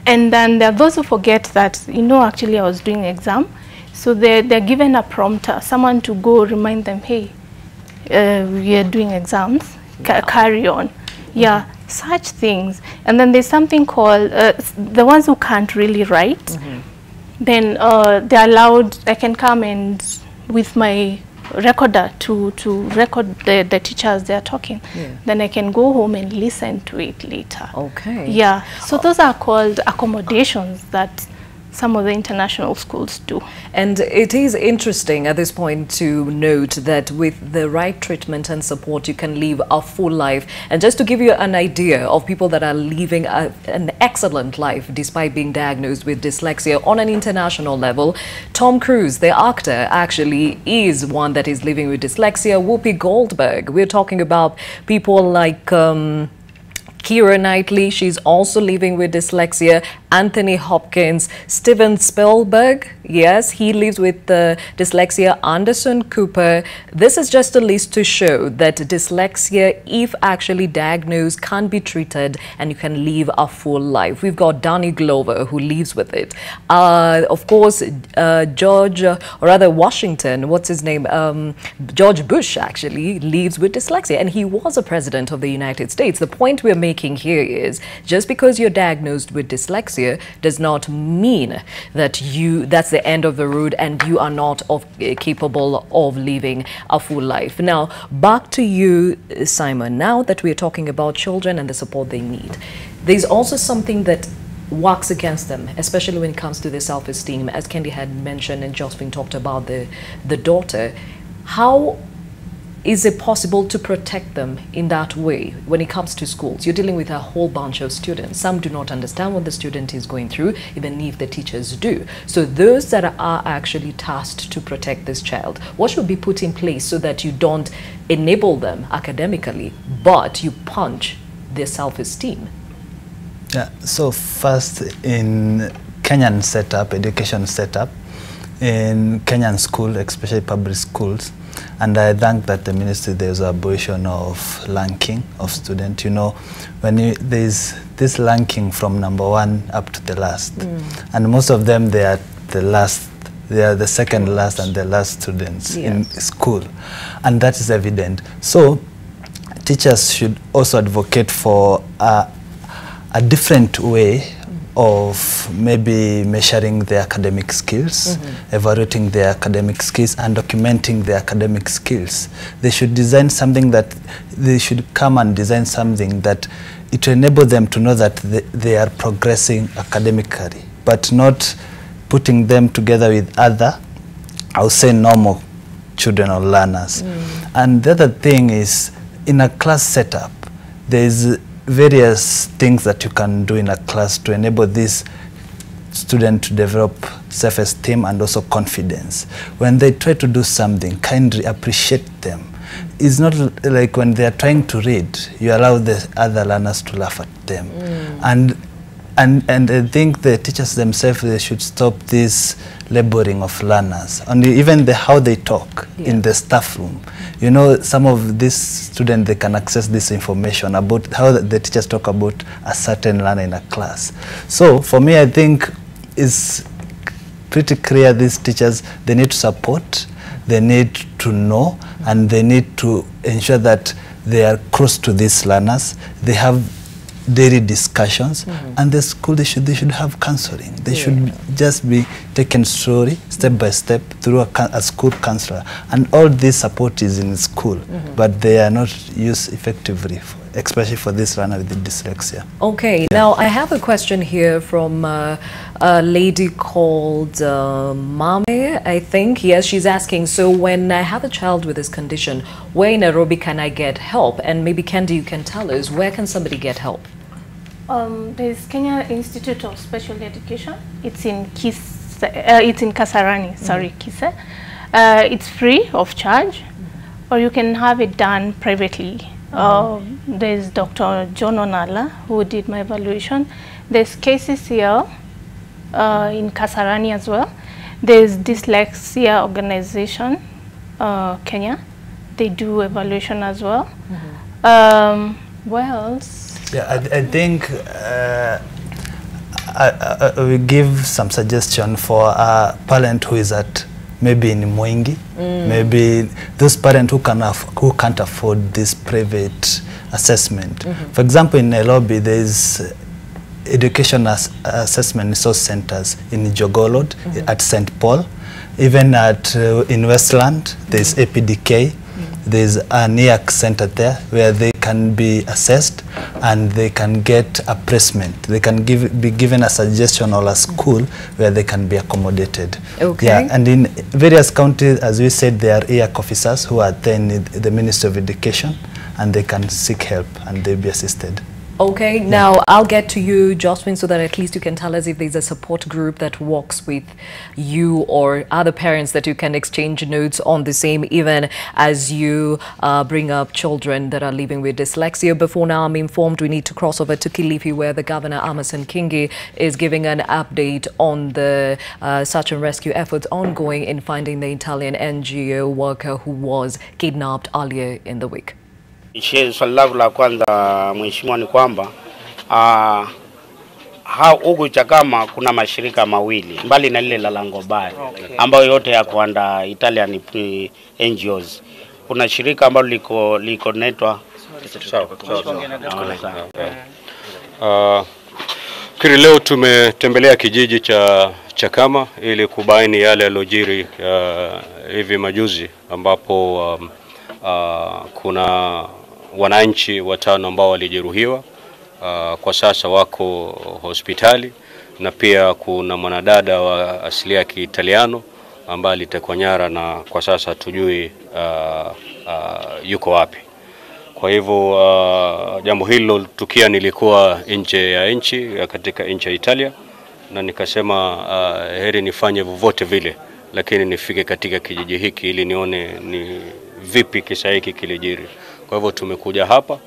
[SPEAKER 13] And then there are those who forget that, you know, actually I was doing an exam. So they're given a prompter, someone to go remind them, hey, we are doing exams, carry on. Yeah, such things. And then there's something called, the ones who can't really write, then they're allowed, I can come and with my recorder to record the teachers they are talking. Then I can go home and listen to it later.
[SPEAKER 1] Okay.
[SPEAKER 13] Yeah, so those are called accommodations that some of the international schools do.
[SPEAKER 1] And it is interesting at this point to note that with the right treatment and support, you can live a full life. And just to give you an idea of people that are living an excellent life despite being diagnosed with dyslexia on an international level, Tom Cruise, the actor, actually is one that is living with dyslexia. Whoopi Goldberg. We're talking about people like Keira Knightley, she's also living with dyslexia. Anthony Hopkins, Steven Spielberg, yes, he lives with dyslexia. Anderson Cooper. This is just a list to show that dyslexia, if actually diagnosed, can be treated and you can live a full life. We've got Danny Glover, who lives with it. Of course, George, or rather Washington, what's his name? George Bush actually lives with dyslexia, and he was a president of the United States. The point we're making here is just because you're diagnosed with dyslexia does not mean that that's the end of the road and you are not capable of living a full life. Now, back to you, Simon. Now that we're talking about children and the support they need, there's also something that works against them, especially when it comes to their self-esteem, as Kendi had mentioned and Josephine talked about the daughter. How is it possible to protect them in that way when it comes to schools? You're dealing with a whole bunch of students. Some do not understand what the student is going through, even if the teachers do. So those that are actually tasked to protect this child, what should be put in place so that you don't enable them academically, but you punch their self-esteem?
[SPEAKER 11] Yeah, so first in Kenyan setup, education setup, in Kenyan school, especially public schools, and I think that the ministry, there's an abolition of ranking of students. You know, when there's this ranking from number 1 up to the last, and most of them, they are the last, they are the second last and the last students in school, and that is evident. So teachers should also advocate for a different way of maybe measuring their academic skills, evaluating their academic skills, and documenting their academic skills. They should design something that, they should come and design something that it will enable them to know that they are progressing academically, but not putting them together with other, I would say, normal children or learners. And the other thing is, in a class setup, there is various things that you can do in a class to enable this student to develop self-esteem and also confidence. When they try to do something, kindly appreciate them. It's not like when they are trying to read, you allow the other learners to laugh at them. And And I think the teachers themselves, they should stop this labeling of learners, and even how they talk in the staff room. You know, some of these students, they can access this information about how the teachers talk about a certain learner in a class. So for me, I think it's pretty clear these teachers, they need to support, they need to know, and they need to ensure that they are close to these learners. They have daily discussions, and the school, they should have counseling. They should just be taken slowly, step by step, through a school counselor. And all this support is in school, but they are not used effectively, especially for this learner with dyslexia.
[SPEAKER 1] Okay, now I have a question here from a lady called Mame, I think. Yes, she's asking, so when I have a child with this condition, where in Nairobi can I get help? And maybe Candy, you can tell us, where can somebody get help?
[SPEAKER 13] There's Kenya Institute of Special Education. It's in Kasarani, sorry, Kise. It's free of charge, or you can have it done privately. There's Dr. John Onala, who did my evaluation. There's cases here in Kasarani as well. There's Dyslexia Organization, Kenya. They do evaluation as well. Where else?
[SPEAKER 11] Yeah, I think I will give some suggestion for a parent who is at maybe in Mwingi, maybe those parents who can't afford this private assessment. For example, in Nairobi, there is education assessment resource centers in Jogolod, at St. Paul, even at in Westland, there is APDK. There's a NIAC center there where they can be assessed and they can get a placement. They can be given a suggestion or a school where they can be accommodated.
[SPEAKER 1] Okay.
[SPEAKER 11] Yeah, and in various counties, as we said, there are IAC officers who are then in the Ministry of Education, and they can seek help and they'll be assisted.
[SPEAKER 1] Okay, now I'll get to you, Jocelyn, so that at least you can tell us if there's a support group that works with you or other parents that you can exchange notes on the same, even as you bring up children that are living with dyslexia. Before now, I'm informed we need to cross over to Kilifi, where the Governor, Amason Kingi, is giving an update on the search and rescue efforts ongoing in finding the Italian NGO worker who was kidnapped earlier in the week.
[SPEAKER 21] Swali langu la kwanza mheshimiwa ni kwamba huku Chakama kuna mashirika mawili mbali na lile la Langobari ambayo yote yako under Italian NGOs. Kuna shirika ambalo liko netwa
[SPEAKER 22] Kiri leo tumetembelea kijiji cha Chakama ili kubaini yale yalojiri hivi majuzi, ambapo kuna wananchi 5 ambao walijeruhiwa, kwa sasa wako hospitali, na pia kuna mwanadada wa asili ya Kiitaliano ambaye alitekwa nyara na kwa sasa hatujui yuko wapi. Kwa hivyo jambo hilo tukia nilikuwa nje ya nchi, katika nchi ya Italia, na nikasema heri nifanye vovote vile, lakini nifike katika kijiji hiki ili nione ni vipi kisa hiki kilijiri. Kwa hivyo tumekuja hapa,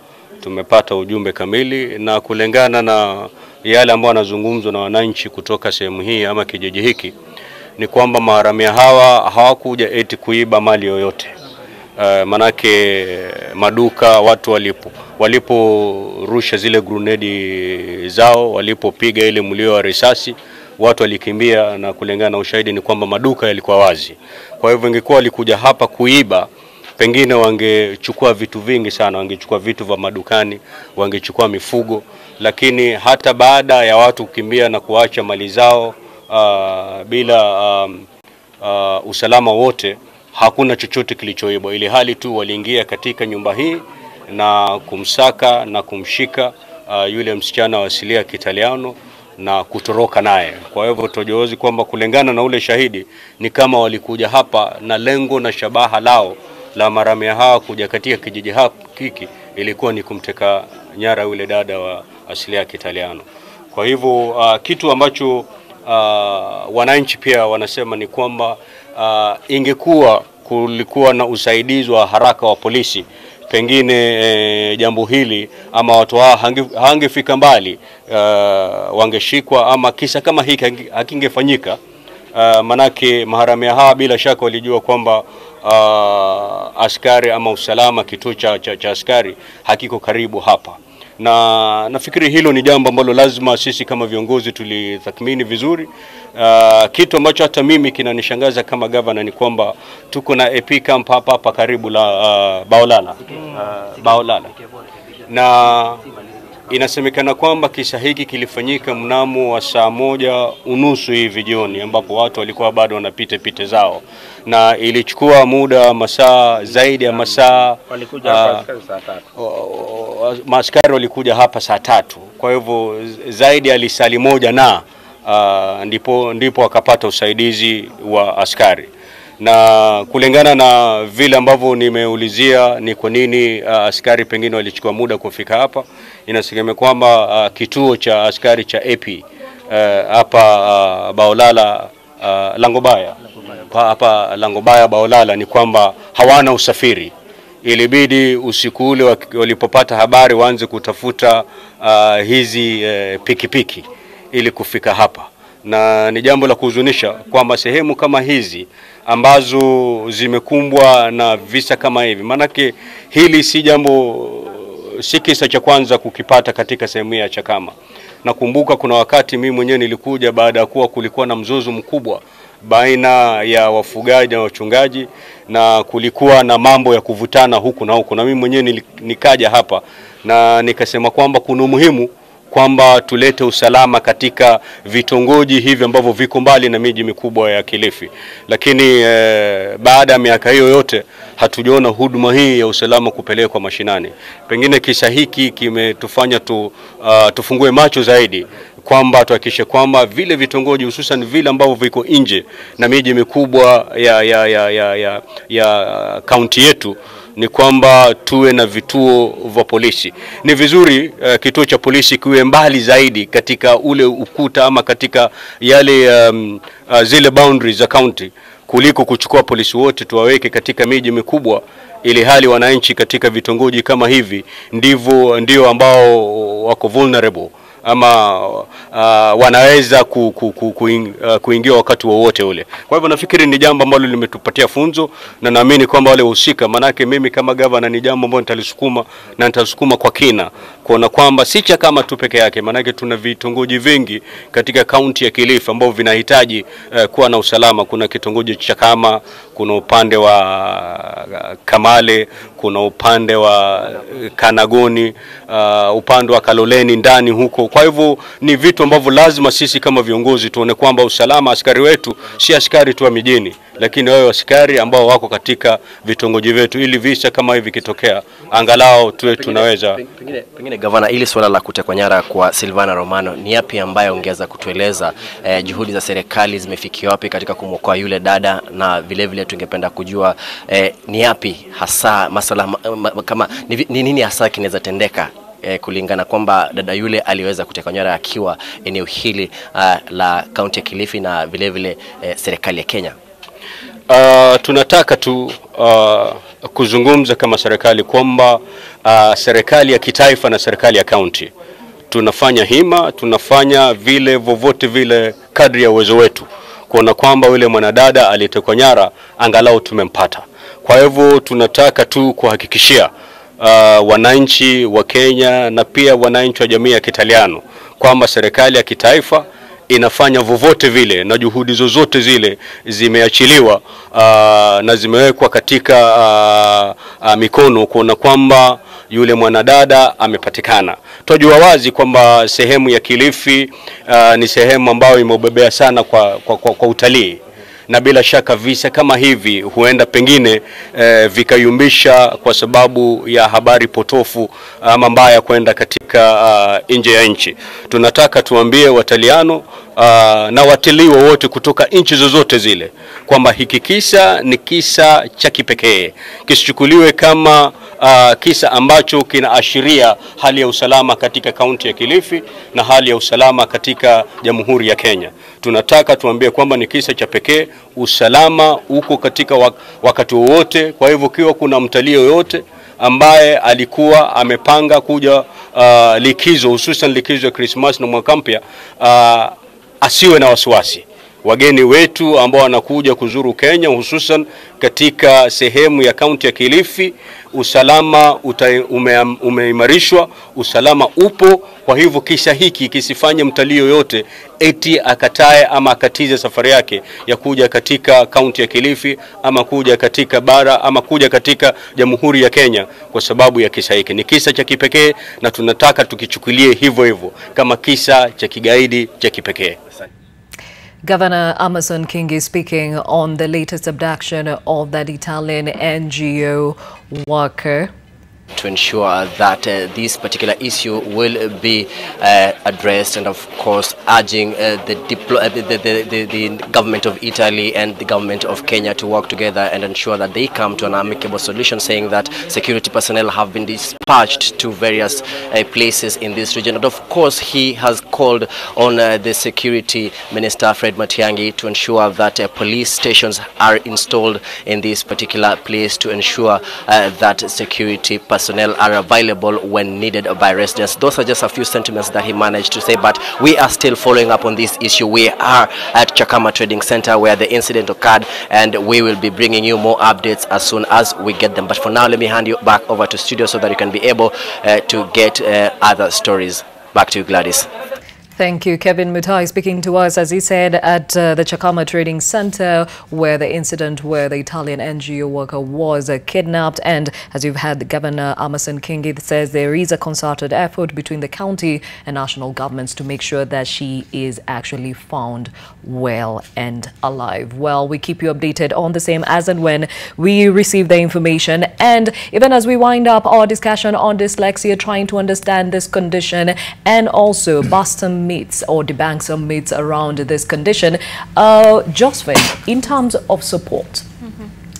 [SPEAKER 22] tumepata ujumbe kamili, na kulingana na yale ambao wanazungumzwa na wananchi kutoka sehemu hii ama kijiji hiki, ni kwamba maharamia hawa hawakuja eti kuiba mali yoyote. Manake maduka, watu waliporusha zile grenade zao, walipopiga ile mlio wa risasi, watu walikimbia, na kulingana na ushahidi ni kwamba maduka yalikuwa wazi. Kwa hivyo ingekuwa walikuja hapa kuiba, pengine wangechukua vitu vingi sana, wangechukua vitu vya madukani, wangechukua mifugo, lakini hata baada ya watu kukimbia na kuacha mali zao bila usalama wote, hakuna chochote kilichoibwa, ili hali tu waliingia katika nyumba hii na kumsaka na kumshika yule msichana wa asili ya Kiitaliano na kutoroka naye. Kwa hivyo tojozi kwamba kulingana na ule shahidi ni kama walikuja hapa na lengo na shabaha lao la maramia hawa kuja katika kijiji hiki ilikuwa ni kumteka nyara yule dada wa asili ya Kiitaliano. Kwa hivyo kitu ambacho wananchi pia wanasema ni kwamba ingekuwa kulikuwa na usaidizi wa haraka wa polisi pengine jambo hili ama watu hangefika mbali, wangeshikwa ama kisa kama hiki hakingefanyika. Manake maharamia hawa bila shaka walijua kwamba askari ama usalama, kituo cha askari hakiko karibu hapa. Na nafikiri hilo ni jambo ambalo lazima sisi kama viongozi tulitathmini vizuri. Kitu ambacho hata mimi kinanishangaza kama governor ni kwamba tuko na AP camp hapa karibu la Baolala. Na inasemekana kwamba kisa hiki kilifanyika mnamo wa saa 1:30 hivi jioni, ambapo watu walikuwa bado wanapita pite zao, na ilichukua muda masaa zaidi ya masaa.
[SPEAKER 21] Walikuja hapa saa 3.
[SPEAKER 22] Maaskari walikuja hapa saa 3. Kwa hivyo zaidi ya lisali moja na ndipo akapata usaidizi wa askari. Na kulingana na vile ambavyo nimeulizia ni kwa nini askari pengine walichukua muda kufika hapa, inasemekana kwamba kituo cha askari cha AP hapa Baolala, Langobaya, hapa Langobaya Baolala, ni kwamba hawana usafiri. Ilibidi usiku ule walipopata habari waanze kutafuta hizi pikipiki ili kufika hapa. Na ni jambo la kuhuzunisha kwamba sehemu kama hizi ambazo zimekumbwa na visa kama hivi, manake hili si kisa cha kwanza kukipata katika sehemu ya Chakama. Nakumbuka kuna wakati mimi mwenyewe nilikuja baada ya kuwa kulikuwa na mzozo mkubwa baina ya wafugaji na wachungaji, na kulikuwa na mambo ya kuvutana huku na huku, na mimi mwenyewe nikaja hapa na nikasema kwamba kuna umuhimu kwamba tulete usalama katika vitongoji hivi ambavyo viko mbali na miji mikubwa ya Kilifi. Lakini baada ya miaka hiyo yote hatujaona huduma hii ya usalama kupelekwa mashinani. Pengine kisa hiki kimetufanya tufungue macho zaidi kwamba tuhakikishe kwamba vile vitongoji, hususan vile ambavyo viko nje na miji mikubwa ya kaunti yetu, ni kwamba tuwe na vituo vya polisi. Ni vizuri kituo cha polisi kiwe mbali zaidi katika ule ukuta ama katika yale zile boundaries za county, kuliko kuchukua polisi wote tuwaweke katika miji mikubwa, ili hali wananchi katika vitongoji kama hivi ndio ambao wako vulnerable ama wanaweza kuingia wakati wowote ule. Kwa hivyo nafikiri ni jambo ambalo limetupatia funzo, na naamini kwamba wale wahusika, manake mimi kama governor ni jambo ambalo nitalisukuma kwa kina, kuona kwamba si Chakama tu peke yake, manake tuna vitongoji vingi katika kaunti ya Kilifi ambao vinahitaji kuwa na usalama. Kuna kitongoji cha Chakama, kuna upande wa Kamale, kuna upande wa Kanagoni, upande wa Kaloleni ndani huko. Kwa hivyo ni vitu ambavyo lazima sisi kama viongozi tuone kwamba usalama, askari wetu si askari tu wa mijini, lakini wao askari ambao wako katika vitongoji vyetu, ili visa kama hivi kitokea angalau tuwe tunaweza.
[SPEAKER 9] Pengine gavana, ili swala la kutekwa nyara kwa Silvana Romano, ni yapi ambayo ungeweza kutueleza? Juhudi za serikali zimefikia wapi katika kumwokoa yule dada, na vile vile tungependa kujua ni yapi hasa masuala kama ni nini hasa kinaweza tendeka kulingana kwamba dada yule aliweza kutekwa nyara akiwa eneo hili la kaunti ya Kilifi na vile vile serikali ya Kenya.
[SPEAKER 22] Tunataka tu kuzungumza kama serikali kwamba serikali ya kitaifa na serikali ya kaunti tunafanya hima, tunafanya vile vovote vile kadri ya uwezo wetu kuona kwamba yule mwanadada aliyetekwa nyara angalau tumempata. Kwa hivyo tunataka tu kuhakikishia wananchi wa Kenya na pia wananchi wa jamii ya Kitaliano kwamba serikali ya kitaifa inafanya vovote vile na juhudi zozote zile zimeachiliwa na zimewekwa katika mikono kuona kwamba yule mwanadada amepatikana. Tunajua wazi kwamba sehemu ya Kilifi ni sehemu ambayo imebebea sana kwa utalii, na bila shaka visa kama hivi huenda pengine vikayumbisha kwa sababu ya habari potofu ama mbaya kwenda katika nje ya nchi. Tunataka tuambie Wataliano na watalii wote kutoka nchi zozote zile kwamba hiki kisa ni kisa cha kipekee, kisichukuliwe kama kisa ambacho kinaashiria hali ya usalama katika kaunti ya Kilifi na hali ya usalama katika Jamhuri ya Kenya. Tunataka tuambie kwamba ni kisa cha pekee, usalama uko katika wakati wote. Kwa hivyo kiwa kuna mtalii yoyote ambaye alikuwa amepanga kuja likizo, hususan likizo ya Christmas na mwaka mpya, asiwe na wasiwasi. Wageni wetu ambao wanakuja kuzuru Kenya, hususan katika sehemu ya kaunti ya Kilifi, usalama umeimarishwa, usalama upo. Kwa hivyo kisa hiki kisifanye mtalii yoyote eti akatae ama akatize safari yake ya kuja katika kaunti ya Kilifi, ama kuja katika bara, ama kuja katika Jamhuri ya Kenya kwa sababu ya kisa hiki. Ni kisa cha kipekee na tunataka tukichukulie hivyo hivyo kama kisa cha kigaidi cha kipekee.
[SPEAKER 1] Governor Amason Kingi speaking on the latest abduction of that Italian NGO worker.
[SPEAKER 9] To ensure that this particular issue will be addressed, and of course urging the government of Italy and the government of Kenya to work together and ensure that they come to an amicable solution, saying that security personnel have been dispatched to various places in this region. And of course he has called on the security minister Fred Matiang'i to ensure that police stations are installed in this particular place to ensure that security personnel are available when needed by residents. Those are just a few sentiments that he managed to say, but we are still following up on this issue. We are at Chakama Trading Center where the incident occurred, and we will be bringing you more updates as soon as we get them. But for now, let me hand you back over to studio so that you can be able to get other stories. Back to you, Gladys.
[SPEAKER 1] Thank you. Kevin Mutai speaking to us, as he said, at the Chakama Trading Center, where the incident where the Italian NGO worker was kidnapped. And as you've had, the Governor Amason Kingi says there is a concerted effort between the county and national governments to make sure that she is actually found well and alive. Well, we keep you updated on the same as and when we receive the information. And even as we wind up our discussion on dyslexia, trying to understand this condition and also bust some myths or debunk some myths around this condition. Josephine, in terms of support,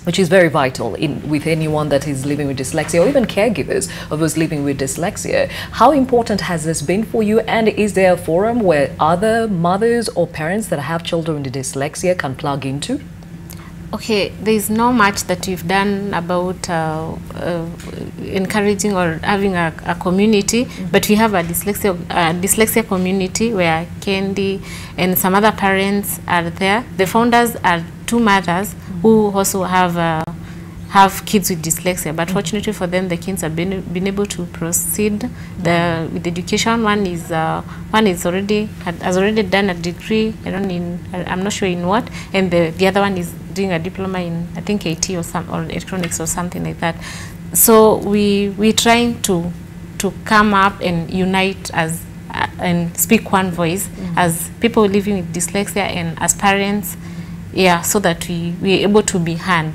[SPEAKER 1] which is very vital with anyone that is living with dyslexia, or even caregivers of those living with dyslexia, how important has this been for you? And is there a forum where other mothers or parents that have children with dyslexia can plug into?
[SPEAKER 12] Okay, there is not much that we've done about encouraging or having a community, but we have a dyslexia community where Kendi and some other parents are there. The founders are two mothers who also have kids with dyslexia, but fortunately for them, the kids have been able to proceed with education. One has already done a degree. I'm not sure in what, and the other one is doing a diploma in, I think, IT or electronics or something like that. So we're trying to come up and unite as and speak one voice as people living with dyslexia and as parents. Yeah, so that we're able to be heard.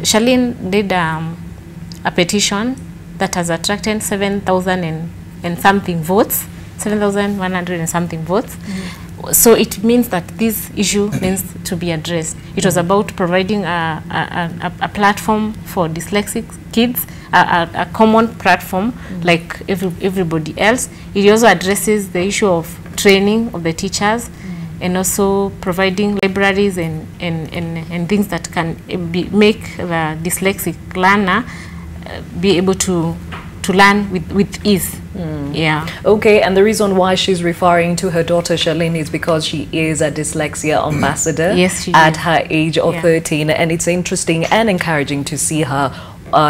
[SPEAKER 12] Charlene did a petition that has attracted 7,000 and something votes, 7,100 and something votes. So it means that this issue needs to be addressed. It was about providing a platform for dyslexic kids, a common platform like everybody else. It also addresses the issue of training of the teachers, and also providing libraries and things that can make the dyslexic learner be able to learn with ease. Yeah. Okay, and the reason why she's referring to her daughter Charlene is because she is a dyslexia ambassador. Yes, she
[SPEAKER 1] at
[SPEAKER 12] is.
[SPEAKER 1] her age of 13, and it's interesting and encouraging to see her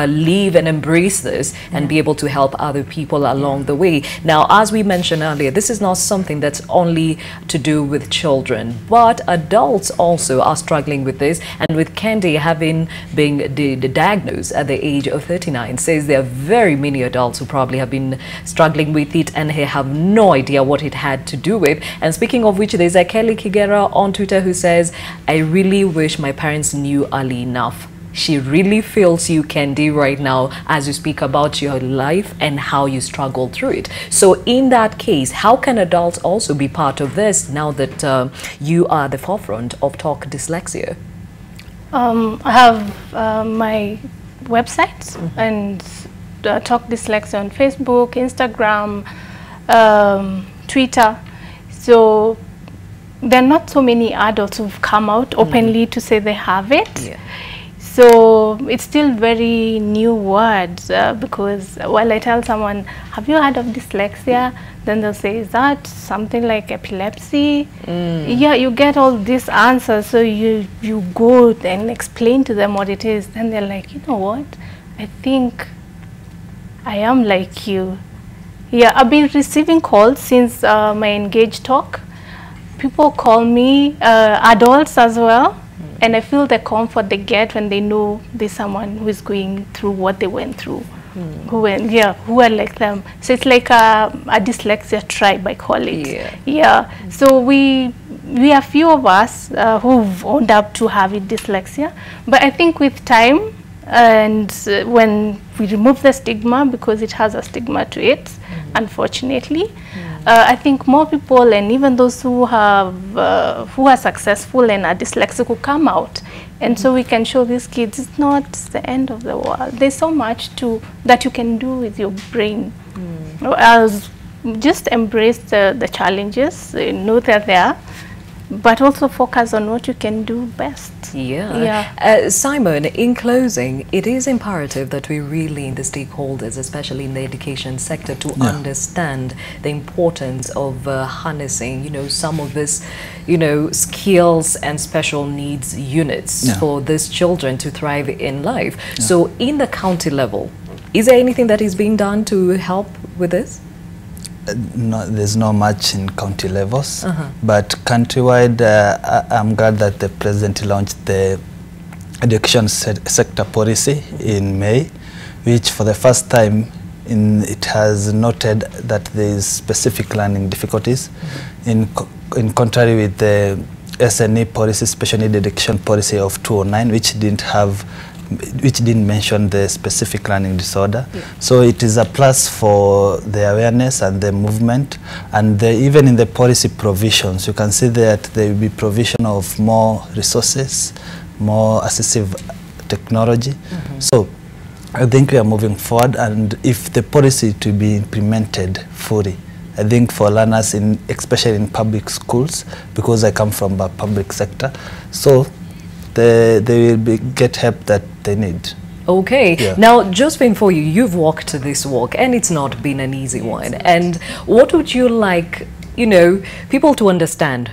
[SPEAKER 1] live and embrace this and be able to help other people along the way. Now, as we mentioned earlier, this is not something that's only to do with children, but adults also are struggling with this. And with Kendi having been diagnosed at the age of 39, says there are very many adults who probably have been struggling with it and they have no idea what it had to do with. And speaking of which, there's a Kelly Kigera on Twitter who says, I really wish my parents knew early enough. She really feels you, Kendi, right now as you speak about your life and how you struggled through it. So in that case, how can adults also be part of this now that you are the forefront of Talk Dyslexia?
[SPEAKER 13] I have my website and Talk Dyslexia on Facebook, Instagram, Twitter. So there are not so many adults who've come out openly to say they have it.
[SPEAKER 1] Yeah.
[SPEAKER 13] So it's still very new words because while I tell someone, have you heard of dyslexia? Then they'll say, is that something like epilepsy? Yeah, you get all these answers. So you go and explain to them what it is. Then they're like, you know what? I think I am like you. Yeah, I've been receiving calls since my Engage talk. People call me, adults as well. And I feel the comfort they get when they know there's someone who is going through what they went through, who are like them. So it's like a dyslexia tribe, I call it. Yeah. So we are few of us who've owned up to having dyslexia, but I think with time and when we remove the stigma, because it has a stigma to it, unfortunately. I think more people, and even those who are successful and are dyslexic, will come out, and so we can show these kids it's not the end of the world. There's so much that you can do with your brain. Just embrace the challenges, know that they are, but also focus on what you can do best.
[SPEAKER 1] Simon, in closing, it is imperative that we really, the stakeholders, especially in the education sector, to understand the importance of harnessing, some of this, skills and special needs units for these children to thrive in life. So in the county level, is there anything that is being done to help with this?
[SPEAKER 11] No, there's not much in county levels, but countrywide, I'm glad that the president launched the education sector policy in May, which for the first time it has noted that there is specific learning difficulties, in contrary with the SNE policy, special need education policy of 2009, which didn't mention the specific learning disorder. So it is a plus for the awareness and the movement, and even in the policy provisions, you can see that there will be provision of more resources, more assistive technology. So I think we are moving forward, and if the policy to be implemented fully, I think for learners, especially in public schools, because I come from a public sector, so they will get help that they need.
[SPEAKER 1] Okay. Now, just before you've walked this walk, and it's not been an easy one. And what would you like, people to understand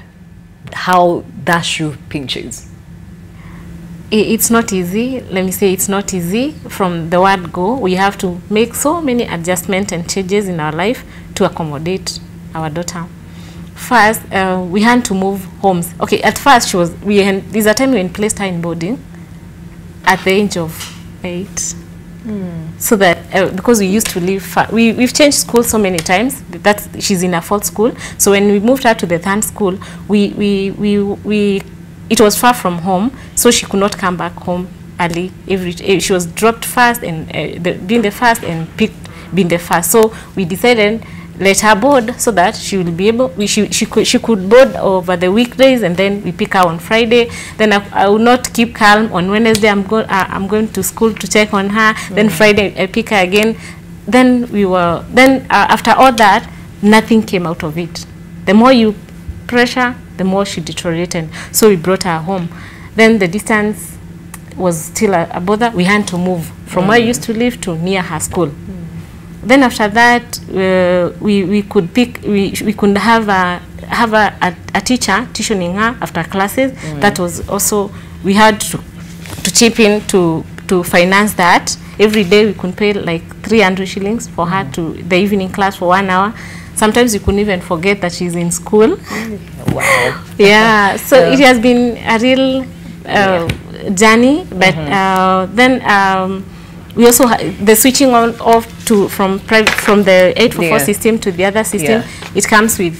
[SPEAKER 1] how that shoe pinches?
[SPEAKER 12] It's not easy. Let me say it's not easy. From the word go, we have to make so many adjustments and changes in our life to accommodate our daughter. First, we had to move homes. Okay, at first there's a time we placed her in boarding at the age of 8. So that, because we used to live far, we've changed school so many times, she's in a 4th school. So when we moved her to the 3rd school, it was far from home, so she could not come back home early. She was dropped first and being the first and picked being the first. So we decided let her board so that she will be able, she could board over the weekdays, and then we pick her on Friday. Then I will not keep calm. On Wednesday I'm going to school to check on her. Then Friday I pick her again. Then after all that, nothing came out of it. The more you pressure, the more she deteriorated. So we brought her home. Then the distance was still a bother. We had to move from where I used to live to near her school. Then after that, we could have a teacher tuitioning her after classes. That was also, we had to chip in to finance that. Every day we could pay like 300 shillings for her to the evening class for 1 hour. Sometimes you couldn't even forget that she's in school.
[SPEAKER 1] Wow.
[SPEAKER 12] Yeah, so it has been a real journey, but then we also the switching on off from the 844 system to the other system. It comes with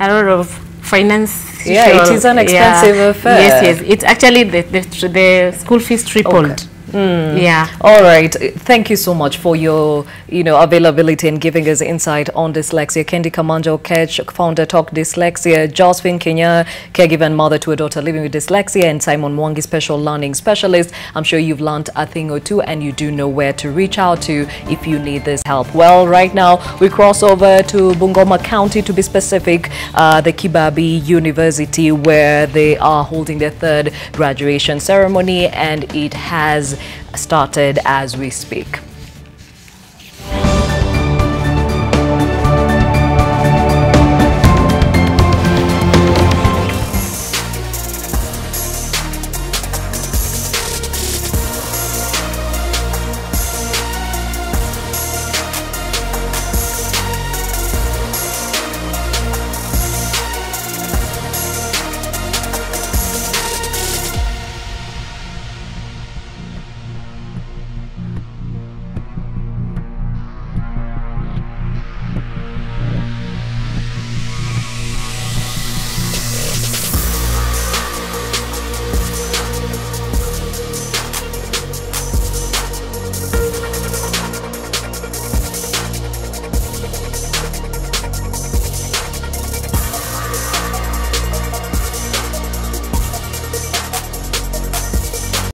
[SPEAKER 12] a lot of finance.
[SPEAKER 1] It is an expensive affair.
[SPEAKER 12] Yes, it's actually the school fees tripled. Yeah.
[SPEAKER 1] All right. Thank you so much for your, availability and giving us insight on dyslexia. Kendi Kamanjo Ketch, founder Talk Dyslexia, Josephine Kenya, caregiver and mother to a daughter living with dyslexia, and Simon Mwangi, special learning specialist. I'm sure you've learned a thing or two and you do know where to reach out to if you need this help. Well, right now we cross over to Bungoma County, to be specific, the Kibabi University, where they are holding their third graduation ceremony, and it has started as we speak.